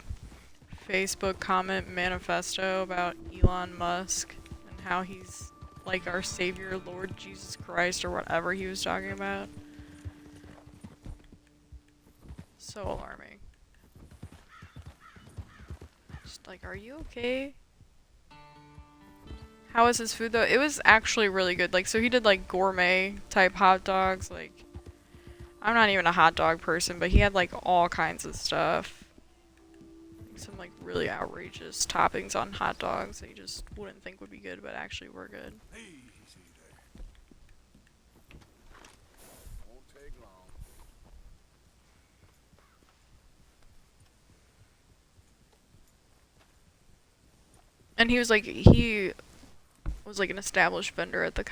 Facebook comment manifesto about Elon Musk and how he's like our savior, Lord Jesus Christ, or whatever he was talking about. So alarming. Just like, are you okay? How was his food though? It was actually really good. Like, so he did like gourmet type hot dogs. Like, I'm not even a hot dog person, but he had like all kinds of stuff. Some like really outrageous toppings on hot dogs that you just wouldn't think would be good, but actually were good. Easy there. Won't take long. And he was like an established vendor at the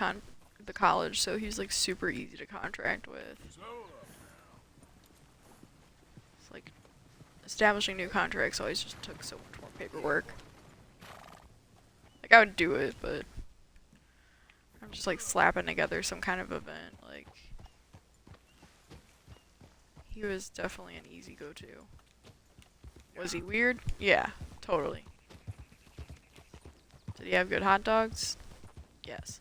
college, so he was like super easy to contract with. It's like establishing new contracts always just took so much more paperwork. Like, I would do it, but I'm just like slapping together some kind of event. Like, he was definitely an easy go-to. Was he weird? Yeah, totally. Did he have good hot dogs? Yes.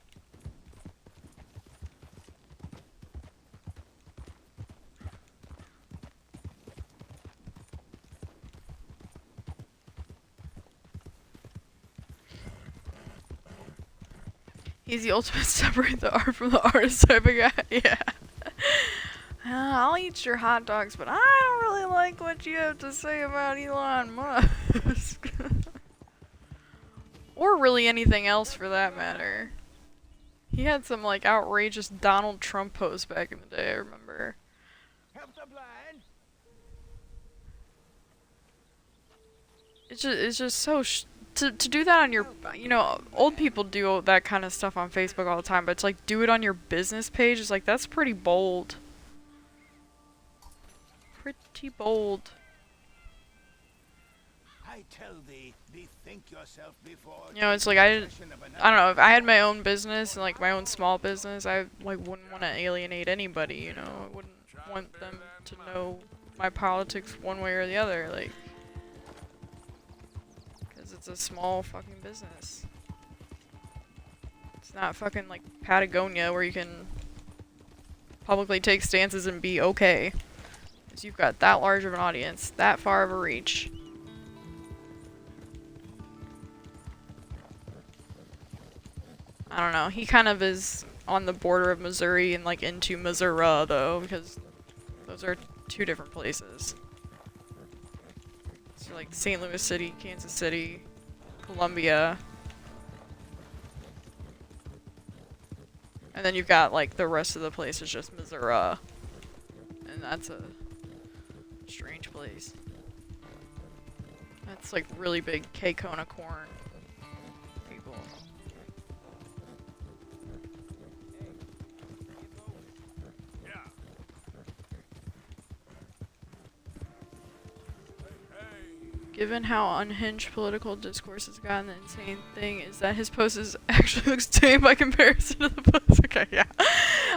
He's the ultimate separate the art from the artist type of guy. Yeah. I'll eat your hot dogs, but I don't really like what you have to say about Elon Musk. Or really anything else for that matter. He had some like outrageous Donald Trump posts back in the day, I remember. It's just so to do that on your, you know, old people do that kind of stuff on Facebook all the time, but it's like, do it on your business page. It's like, that's pretty bold. Pretty bold. I tell thee, bethink yourself before. You know, it's like, I don't know, if I had my own business and like my own small business, I like wouldn't want to alienate anybody, you know. I wouldn't want them to know my politics one way or the other, like, because it's a small fucking business. It's not fucking like Patagonia where you can publicly take stances and be okay. Because you've got that large of an audience, that far of a reach. I don't know. He kind of is on the border of Missouri and like into Missouri though, because those are two different places. So like St. Louis City, Kansas City, Columbia. And then you've got like the rest of the place is just Missouri. And that's a strange place. That's like really big K-Kona corn people. Given how unhinged political discourse has gotten, the insane thing is that his post is actually looks tame by comparison to the post. Okay, yeah.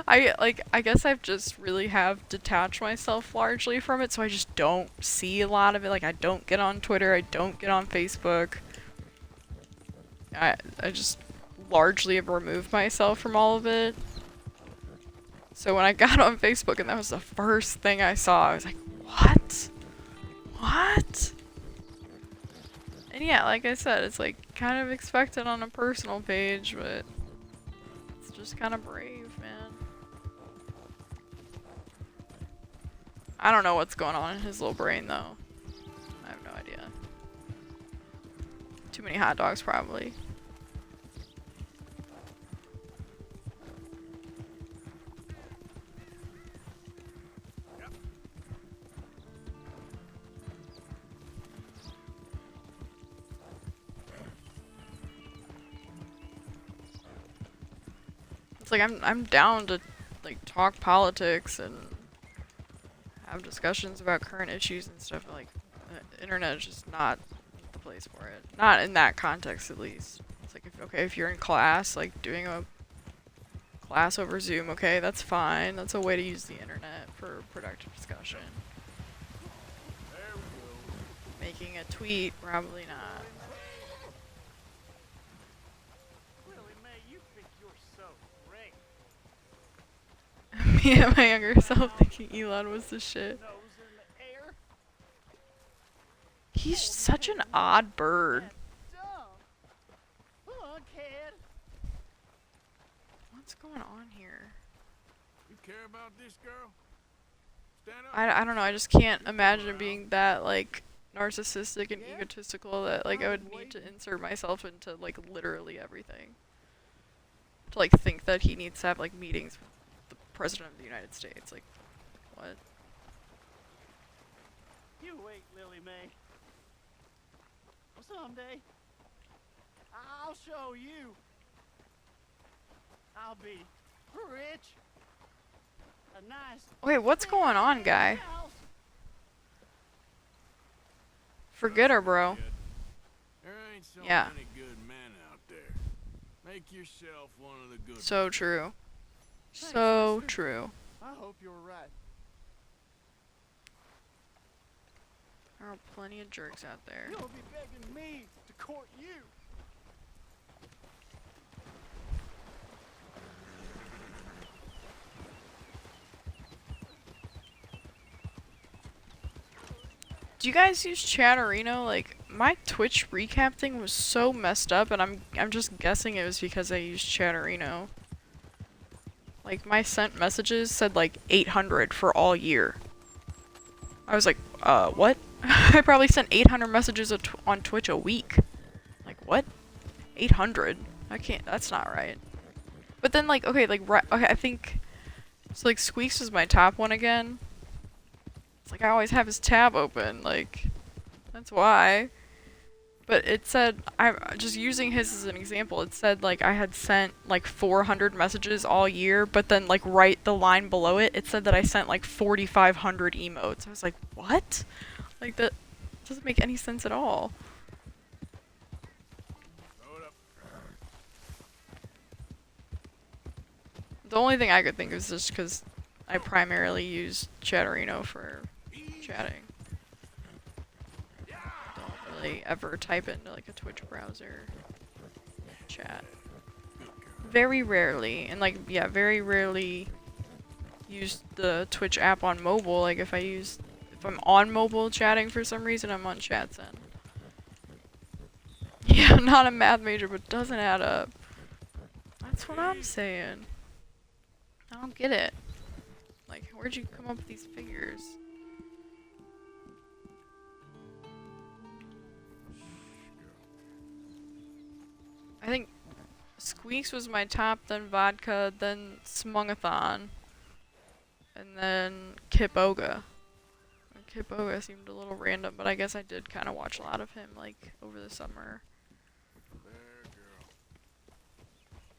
I guess I've just really have detached myself largely from it, so I just don't see a lot of it. Like, I don't get on Twitter, I don't get on Facebook. I just largely have removed myself from all of it. So when I got on Facebook and that was the first thing I saw, I was like, what? What? And yeah, like I said, it's like kind of expected on a personal page, but it's just kind of brave, man. I don't know what's going on in his little brain, though. I have no idea. Too many hot dogs, probably. It's like I'm down to like talk politics and have discussions about current issues and stuff. Like the internet is just not the place for it. Not in that context, at least. It's like if you're in class, like doing a class over Zoom, okay, that's fine. That's a way to use the internet for productive discussion. Making a tweet, probably not. Me and my younger self thinking Elon was the shit. He's such an odd bird. What's going on here? You care about this girl? Stand up. I don't know, I just can't imagine it being that like narcissistic and egotistical that like I would need to insert myself into like literally everything. To like think that he needs to have like meetings with the President of the United States. Like, what? You wait, Lily Mae. Someday, I'll show you. I'll be rich. A nice. Wait, what's going on, guy? Forget her, bro. There ain't so Yeah. many good men out there. Make yourself one of the good So true. So true. I hope you're right. There are plenty of jerks out there. You'll be begging me to court you. Do you guys use Chatterino? Like, my Twitch recap thing was so messed up, and I'm just guessing it was because I used Chatterino. Like, my sent messages said like 800 for all year. I was like, what? I probably sent 800 messages on Twitch a week. Like, what? 800? I can't, that's not right. But then, like, okay, like, okay, I think, so, like, Squeaks was my top one again. It's like, I always have his tab open, like, that's why. But it said, I'm just using his as an example, it said, like, I had sent, like, 400 messages all year, but then, like, right the line below it, it said that I sent, like, 4,500 emotes. I was like, what? Like, that doesn't make any sense at all. The only thing I could think of is just because I primarily use Chatterino for chatting. Don't really ever type into like a Twitch browser chat. Very rarely, and like, yeah, very rarely use the Twitch app on mobile. Like if I'm on mobile chatting for some reason, I'm on ChatSend. Yeah, I'm not a math major, but doesn't add up. That's what I'm saying. I don't get it. Like, where'd you come up with these figures? I think Squeaks was my top, then Vodka, then Smungathon, and then Kip Oga. Kip Oga seemed a little random, but I guess I did kind of watch a lot of him, like, over the summer.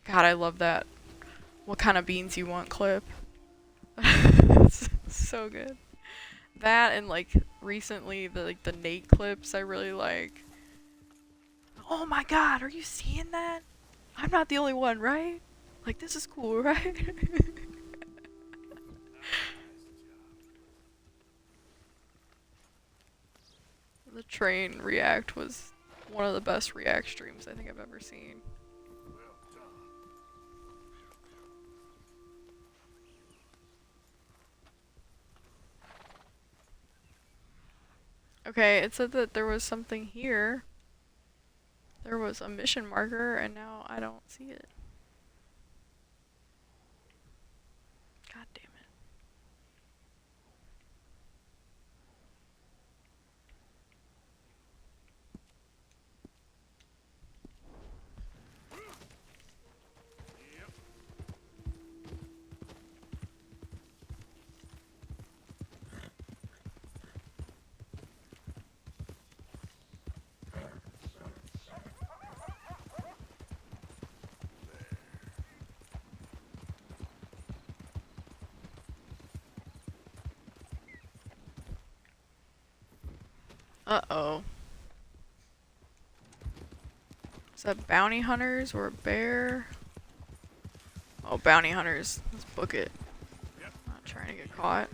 God, I love that "What kind of beans you want" clip. It's so good. That and, like, recently, the Nate clips I really like. Oh my god, are you seeing that? I'm not the only one, right? Like, this is cool, right? The train react was one of the best react streams I think I've ever seen. Okay, it said that there was something here. There was a mission marker, and now I don't see it. God damn it. Uh-oh. Is that bounty hunters or a bear? Oh, bounty hunters. Let's book it. Not trying to get caught.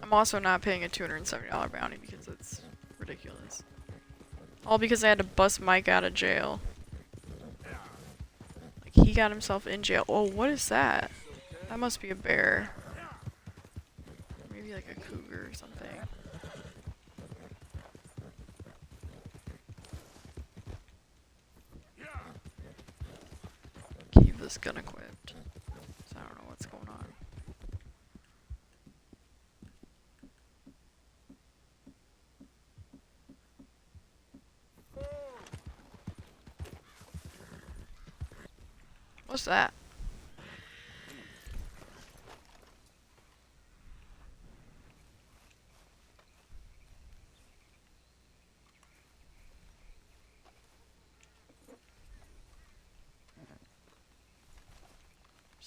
I'm also not paying a $270 bounty because it's ridiculous. All because I had to bust Mike out of jail. He got himself in jail. Oh, what is that? That must be a bear. Maybe like a cougar or something. Keep this gun equipped. So I don't know what's going on. What's that?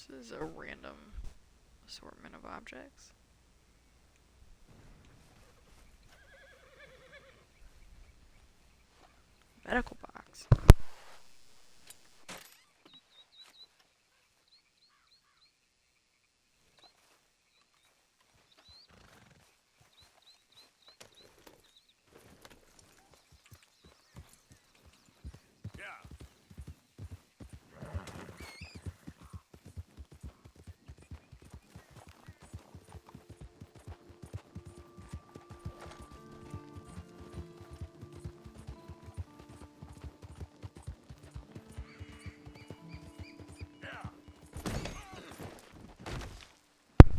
This is a random assortment of objects. Medical box.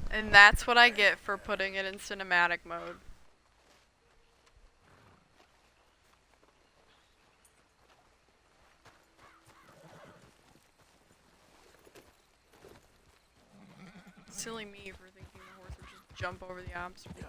And that's what I get for putting it in cinematic mode. Silly me for thinking the horse would just jump over the obstacle.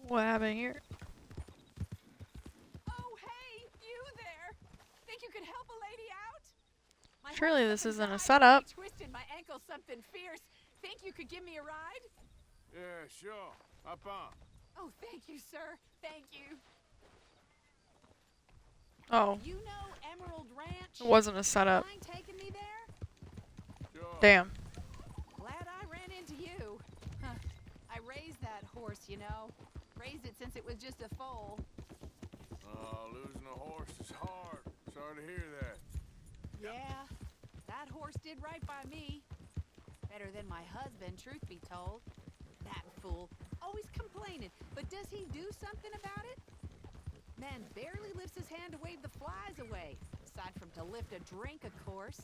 What happened here? Oh, hey, you there. Think you could help a lady out? My Surely horse this isn't a died. setup. I twisted my ankle something fierce. Think you could give me a ride? Yeah, sure. Hop on. Oh, thank you, sir. Thank you. Oh, You know Emerald Ranch? it wasn't a setup. Mind taking me there? Sure. Damn. Glad I ran into you. Huh. I raised that horse, you know. Raised it since it was just a foal. Losing a horse is hard. Sorry to hear that. Yeah, that horse did right by me. Better than my husband, truth be told. That fool, always complaining, but does he do something about it? Man barely lifts his hand to wave the flies away, aside from to lift a drink, of course.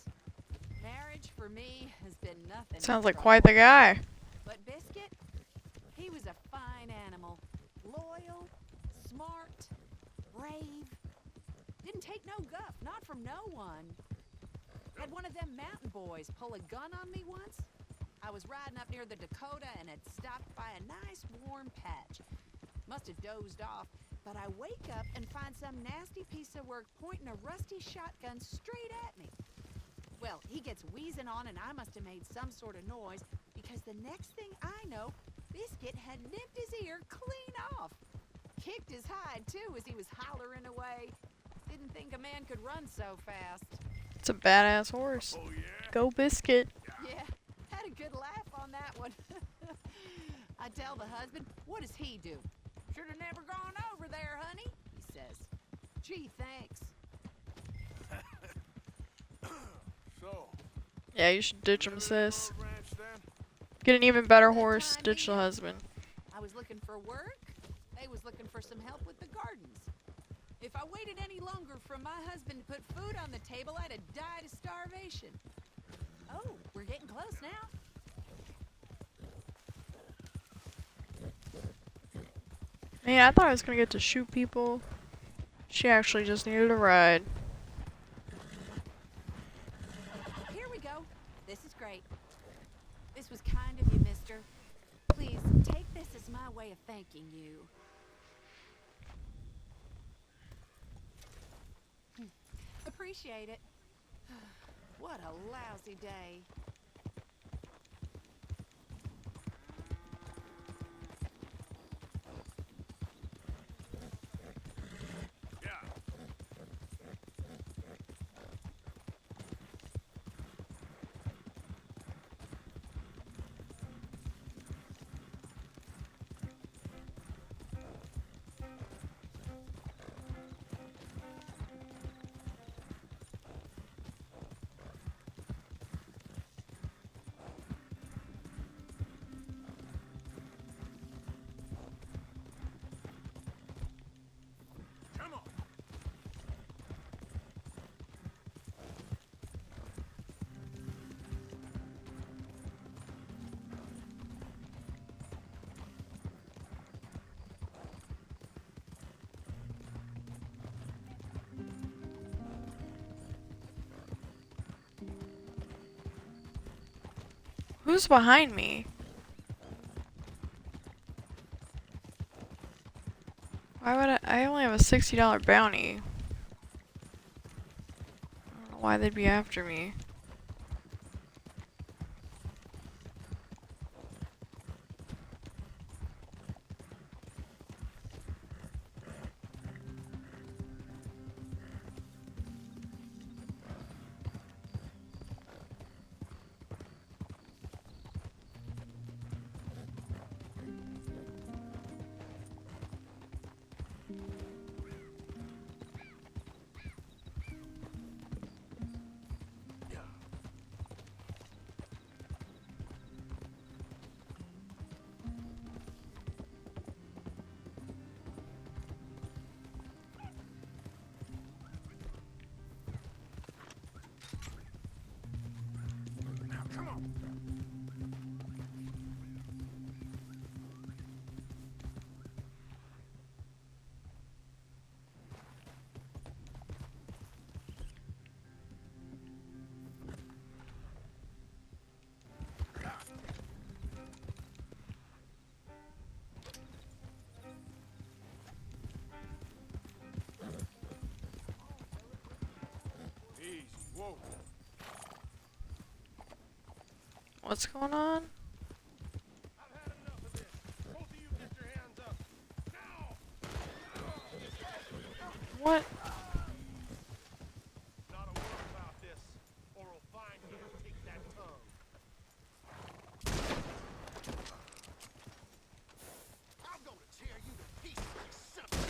Marriage, for me, has been nothing. Sounds but like quite the guy. But Biscuit, he was a fine animal. Loyal, smart, brave. Didn't take no guff, not from no one. Had one of them mountain boys pull a gun on me once. I was riding up near the Dakota and had stopped by a nice warm patch. Must have dozed off, but I wake up and find some nasty piece of work pointing a rusty shotgun straight at me. Well, he gets wheezing on and I must have made some sort of noise because the next thing I know, Biscuit had nipped his ear clean off. Kicked his hide, too, as he was hollering away. Didn't think a man could run so fast. It's a badass horse. Oh, yeah? Go Biscuit. Yeah, had a good laugh on that one. I tell the husband, what does he do? Should have never gone over there, honey, he says. Gee, thanks. So, Yeah, you should ditch him, sis. ranch then? Get an even better horse. Ditch the husband. I was looking for work. They was looking for some help with the gardens. If I waited any longer for my husband to put food on the table, I'd have died of starvation. Oh, we're getting close now. Man, I thought I was gonna get to shoot people. She actually just needed a ride. Here we go. This is great. This was kind of you, mister. Please, take this as my way of thanking you. Appreciate it. What a lousy day. Come on. Who's behind me? Why would I only have a $60 bounty. I don't know why they'd be after me. What's going on? What? Not a word about this, or we'll find you and take that tongue. I'm gonna tear you to pieces, you son of a...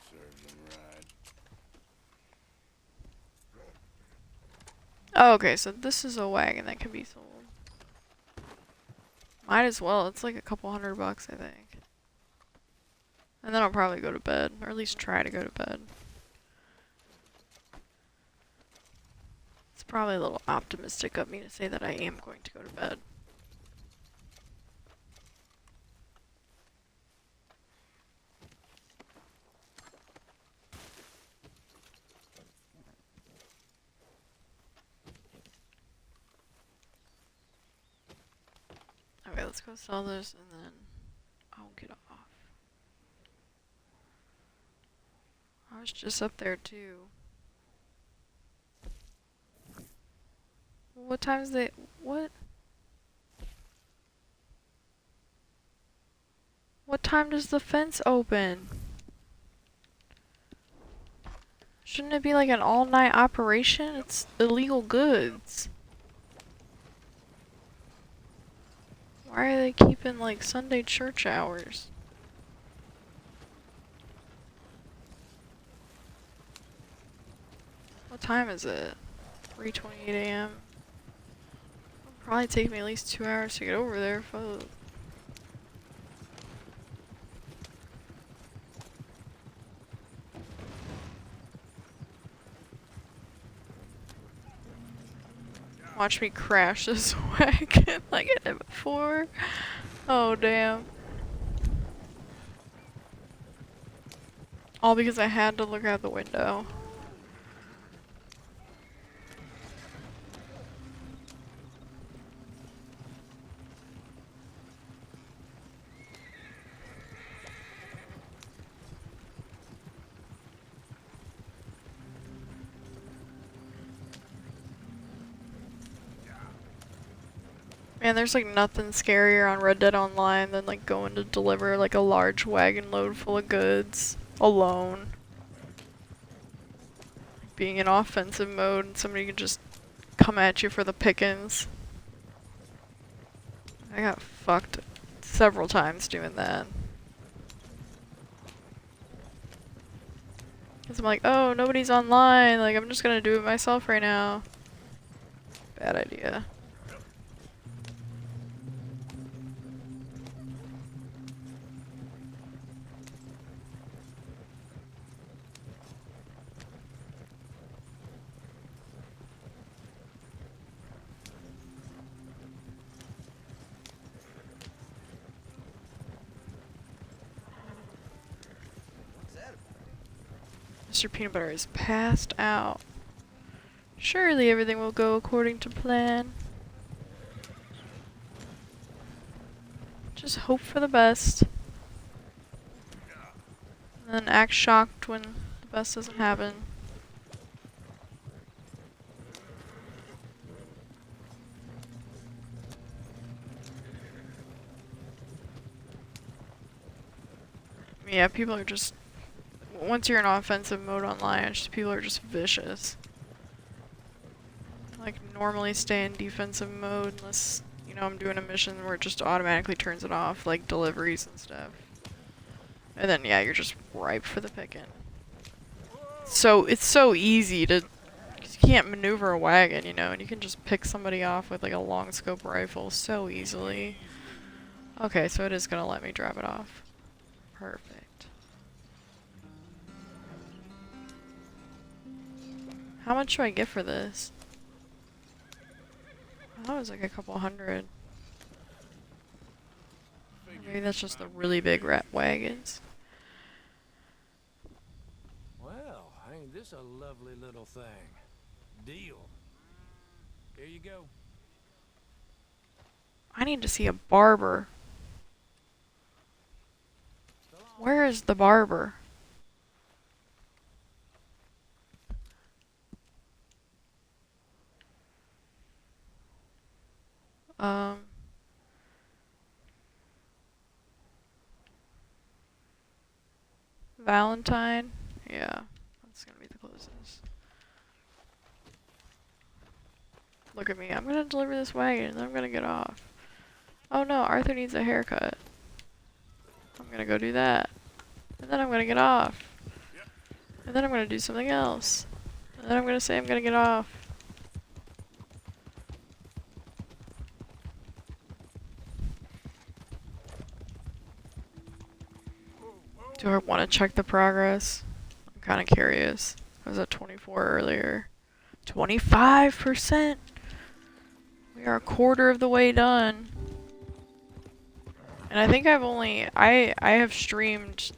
Serves him right. Oh, okay, so this is a wagon that can be sold. Might as well. It's like a couple $100, I think. And then I'll probably go to bed, or at least try to go to bed. It's probably a little optimistic of me to say that I am going to go to bed. Okay, let's go sell this and then I'll get off. I was just up there too. What time's they? What? What time does the fence open? Shouldn't it be like an all-night operation? It's illegal goods. Why are they keeping like Sunday church hours? What time is it? 3:28 a.m. It'll probably take me at least 2 hours to get over there. Fuck. Watch me crash this wagon like I did before. Oh damn. All because I had to look out the window. Man, there's like nothing scarier on Red Dead Online than like going to deliver like a large wagon load full of goods alone. Being in offensive mode and somebody can just come at you for the pickings. I got fucked several times doing that. Cause I'm like, oh, nobody's online, like I'm just gonna do it myself right now. Bad idea. Mr. Peanut Butter is passed out. Surely everything will go according to plan. Just hope for the best. And then act shocked when the best doesn't happen. Yeah, people are just... Once you're in offensive mode online, people are just vicious. Like, normally stay in defensive mode unless, you know, I'm doing a mission where it just automatically turns it off, like deliveries and stuff. And then, yeah, you're just ripe for the picking. So, it's so easy to... You can't maneuver a wagon, you know, and you can just pick somebody off with, like, a long scope rifle so easily. Okay, so it is gonna let me drop it off. Perfect. How much do I get for this? I thought it was like a couple $100. Maybe that's just the really big rat wagons. Well, ain't this a lovely little thing? Deal. Here you go. I need to see a barber. Where is the barber? Valentine? Yeah, that's gonna be the closest. Look at me, I'm gonna deliver this wagon and then I'm gonna get off. Oh no, Arthur needs a haircut. I'm gonna go do that. And then I'm gonna get off. And then I'm gonna do something else. And then I'm gonna say I'm gonna get off. Do I want to check the progress? I'm kind of curious. I was at 24 earlier. 25%? We are a quarter of the way done. And I think I've only... I have streamed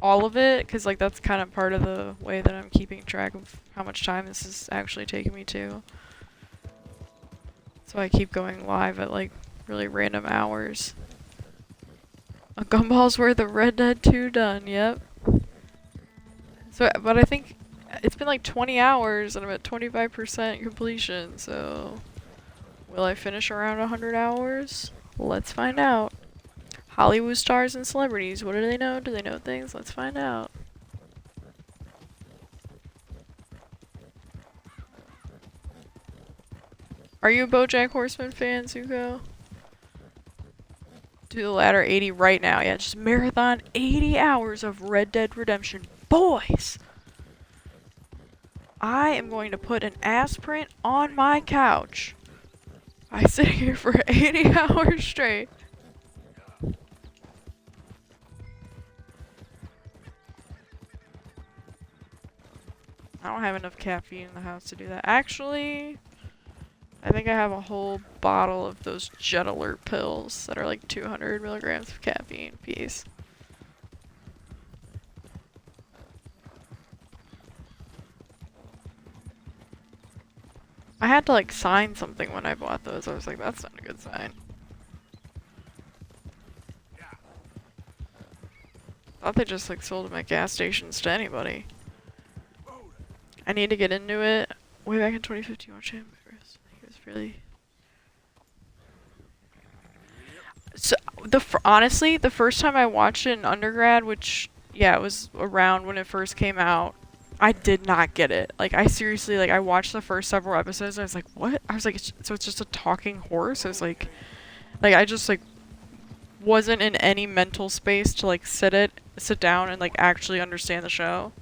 all of it, because like that's kind of part of the way that I'm keeping track of how much time this is actually taking me to. So I keep going live at like really random hours. A gumball's worth of Red Dead 2 done, yep. So, but I think it's been like 20 hours and I'm at 25% completion, so... Will I finish around 100 hours? Let's find out. Hollywood stars and celebrities, what do they know? Do they know things? Let's find out. Are you a BoJack Horseman fan, Zuko? Do the ladder 80 right now. Yeah, just marathon 80 hours of Red Dead Redemption. Boys! I am going to put an ass print on my couch. I sit here for 80 hours straight. I don't have enough caffeine in the house to do that. Actually, I think I have a whole bottle of those Jet Alert pills that are like 200 milligrams of caffeine apiece. I had to like sign something when I bought those. I was like, that's not a good sign. Thought they just like sold them at gas stations to anybody. I need to get into it. Way back in 2015, watch him. He was really... So, honestly, the first time I watched it in undergrad, which, yeah, it was around when it first came out, I did not get it. Like, I seriously, like, I watched the first several episodes, and I was like, what? I was like, so it's just a talking horse? I was like, I just, like, wasn't in any mental space to, like, sit down and, like, actually understand the show.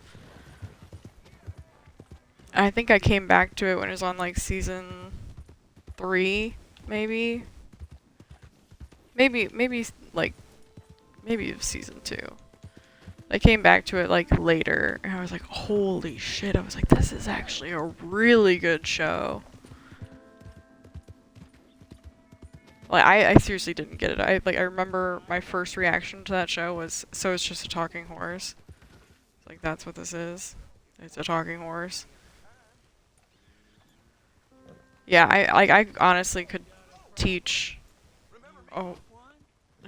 I think I came back to it when it was on, like, season 3, maybe. Maybe it was season 2. I came back to it, like, later, and I was like, holy shit, I was like, this is actually a really good show. Like, I seriously didn't get it. I remember my first reaction to that show was, so it's just a talking horse. Like, that's what this is. It's a talking horse. Yeah, I honestly could teach an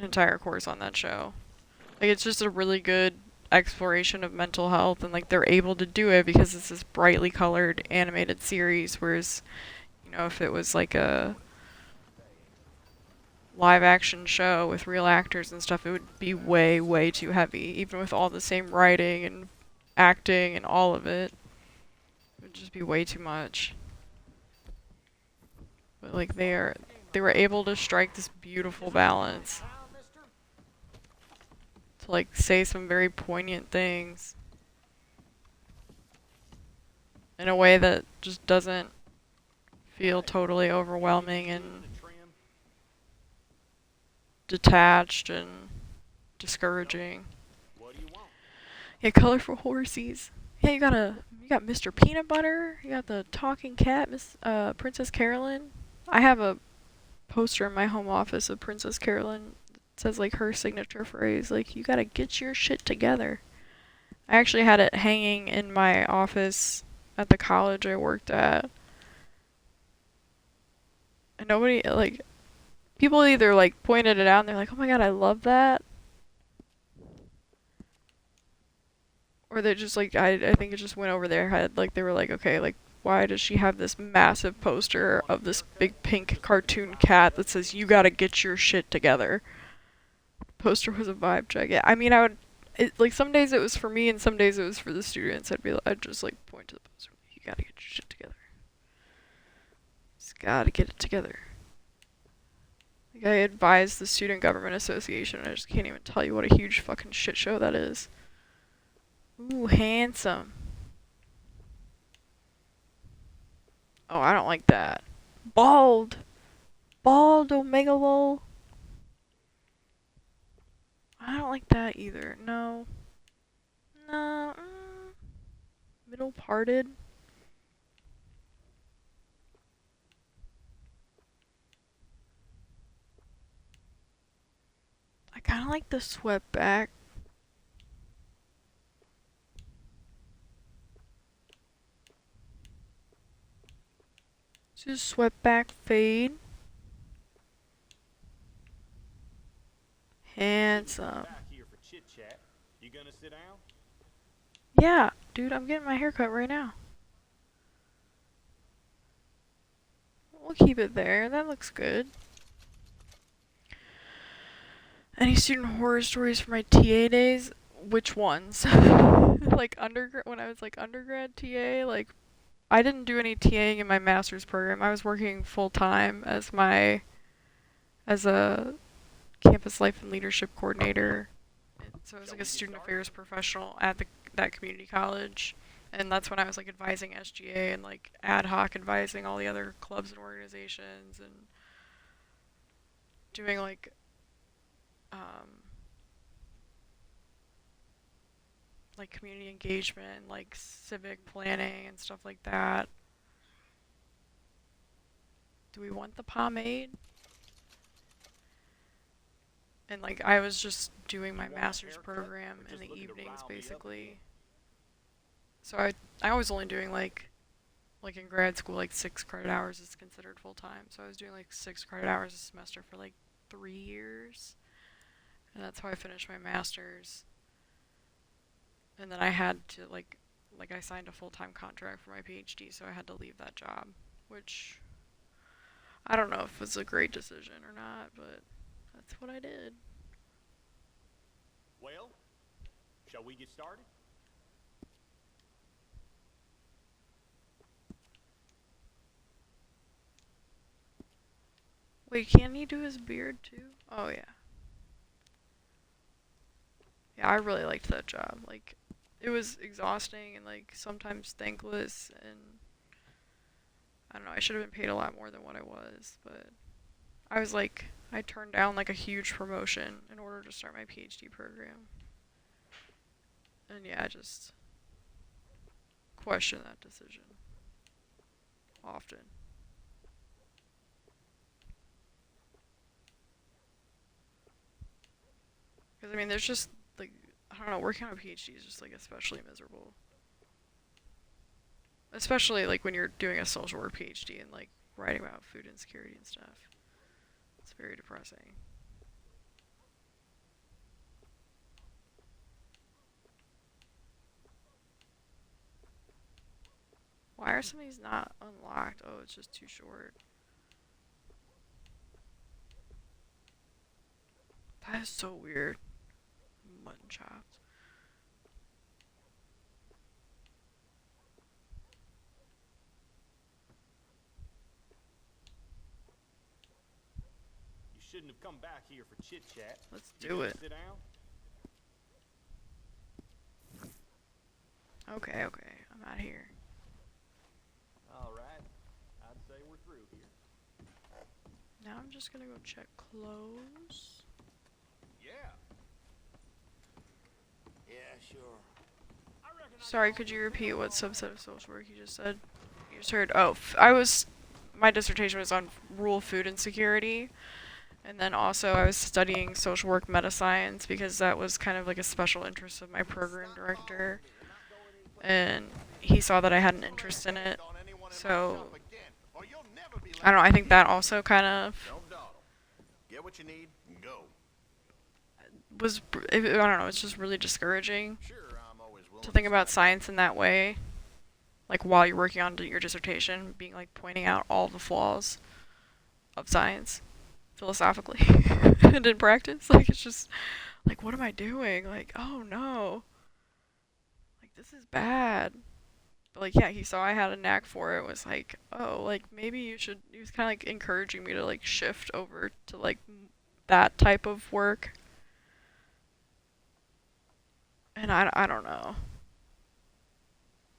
entire course on that show. Like, it's just a really good exploration of mental health, and like they're able to do it because it's this brightly colored animated series, whereas, you know, if it was like a live action show with real actors and stuff, it would be way too heavy, even with all the same writing and acting and all of it. It would just be way too much. But like they were able to strike this beautiful balance to like say some very poignant things in a way that just doesn't feel totally overwhelming and detached and discouraging. Yeah, colorful horsies. Yeah, you got Mr. Peanut Butter. You got the talking cat, Princess Carolyn. I have a poster in my home office of Princess Carolyn. It says like her signature phrase, like, you gotta get your shit together. I actually had it hanging in my office at the college I worked at. And nobody, like, people either like pointed it out and they're like, oh my god, I love that. Or they just like, I think it just went over their head. Like, they were like, okay, like, why does she have this massive poster of this big pink cartoon cat that says, "You gotta get your shit together"? Poster was a vibe check. Yeah, I mean, like, some days it was for me and some days it was for the students. I'd just, like, point to the poster. You gotta get your shit together. Just gotta get it together. Like, I advised the Student Government Association, and I just can't even tell you what a huge fucking shit show that is. Ooh, handsome. Oh, I don't like that. Bald! Bald Omega Lol. I don't like that either. No. No. Middle parted. I kind of like the swept back. Just swept back fade. Handsome. Back here for chit chat. You gonna sit down? Yeah, dude, I'm getting my haircut right now. We'll keep it there. That looks good. Any student horror stories from my TA days? Which ones? Like undergrad, when I was like undergrad TA, like I didn't do any TAing in my master's program. I was working full time as a campus life and leadership coordinator. So I was like a student affairs professional at that community college, and that's when I was like advising SGA and like ad hoc advising all the other clubs and organizations and doing like community engagement, like civic planning and stuff like that. Do we want the pomade? And like I was just doing my master's program in the evenings basically. So I was only doing like in grad school, like 6 credit hours is considered full time. So I was doing like 6 credit hours a semester for like 3 years. And that's how I finished my master's. And then I had to like I signed a full-time contract for my PhD, so I had to leave that job, which I don't know if it was a great decision or not, but that's what I did. Well, shall we get started? Wait, can he do his beard too? Oh yeah. Yeah, I really liked that job. Like, it was exhausting and like sometimes thankless, and I don't know, I should have been paid a lot more than what I was, but I was like, I turned down like a huge promotion in order to start my PhD program. And yeah, I just question that decision often. Because I mean, there's just like, I don't know, working on a PhD is just like especially miserable. Especially like when you're doing a social work PhD and like writing about food insecurity and stuff. It's very depressing. Why are some of these not unlocked? Oh, it's just too short. That is so weird. Mutton chops. You shouldn't have come back here for chit chat. Let's do it. Sit down. Okay, I'm out of here. All right. I'd say we're through here. Now I'm just gonna go check clothes. Yeah. Yeah, sure. Sorry, could you repeat what subset of social work you just said? You just heard, my dissertation was on rural food insecurity. And then also I was studying social work meta-science because that was kind of like a special interest of my program director. And he saw that I had an interest in it. So, I don't know, I think that also kind of Get what you need and go. I don't know, it's just really discouraging to think about science in that way. like while you're working on your dissertation, being like pointing out all the flaws of science philosophically and in practice. Like it's just like, what am I doing? Like, oh no, like this is bad. But like, yeah, he saw I had a knack for it. Was like, oh, like maybe you should. He was kind of like encouraging me to like shift over to like that type of work. And I don't know.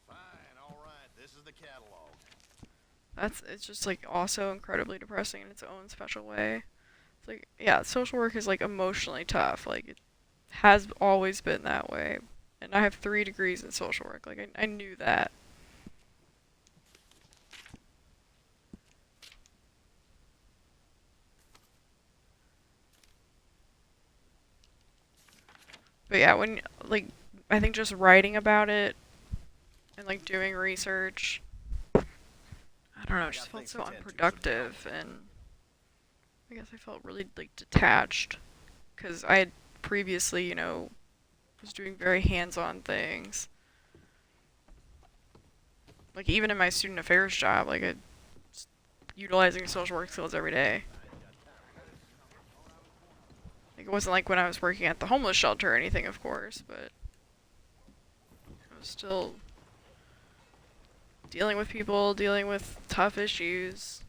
Fine, all right. This is the catalog. It's just like also incredibly depressing in its own special way. It's like, yeah, social work is like emotionally tough. Like it has always been that way. And I have 3 degrees in social work. Like I knew that. But yeah, when like I think just writing about it and like doing research, I don't know, it just felt so unproductive, and I guess I felt really like detached because I had previously, you know, was doing very hands-on things. Like even in my student affairs job, like I was utilizing social work skills every day. Like it wasn't like when I was working at the homeless shelter or anything, of course, but I was still dealing with people, dealing with tough issues.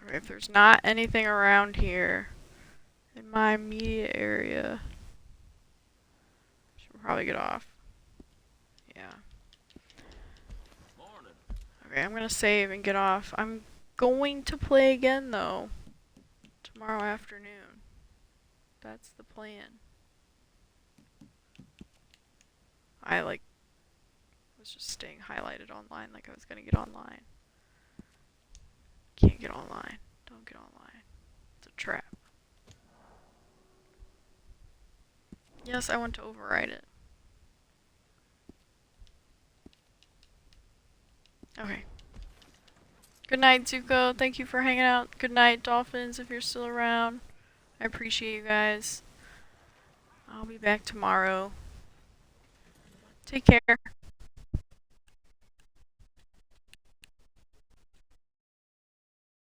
Alright, if there's not anything around here in my immediate area, should probably get off. Yeah. Okay, I'm gonna save and get off. I'm going to play again though tomorrow afternoon. That's the plan. I like was just staying highlighted online like I was gonna get online. Can't get online. Don't get online. It's a trap. Yes, I want to override it. Okay. Good night, Zuko. Thank you for hanging out. Good night, Dolphins, if you're still around. I appreciate you guys. I'll be back tomorrow. Take care.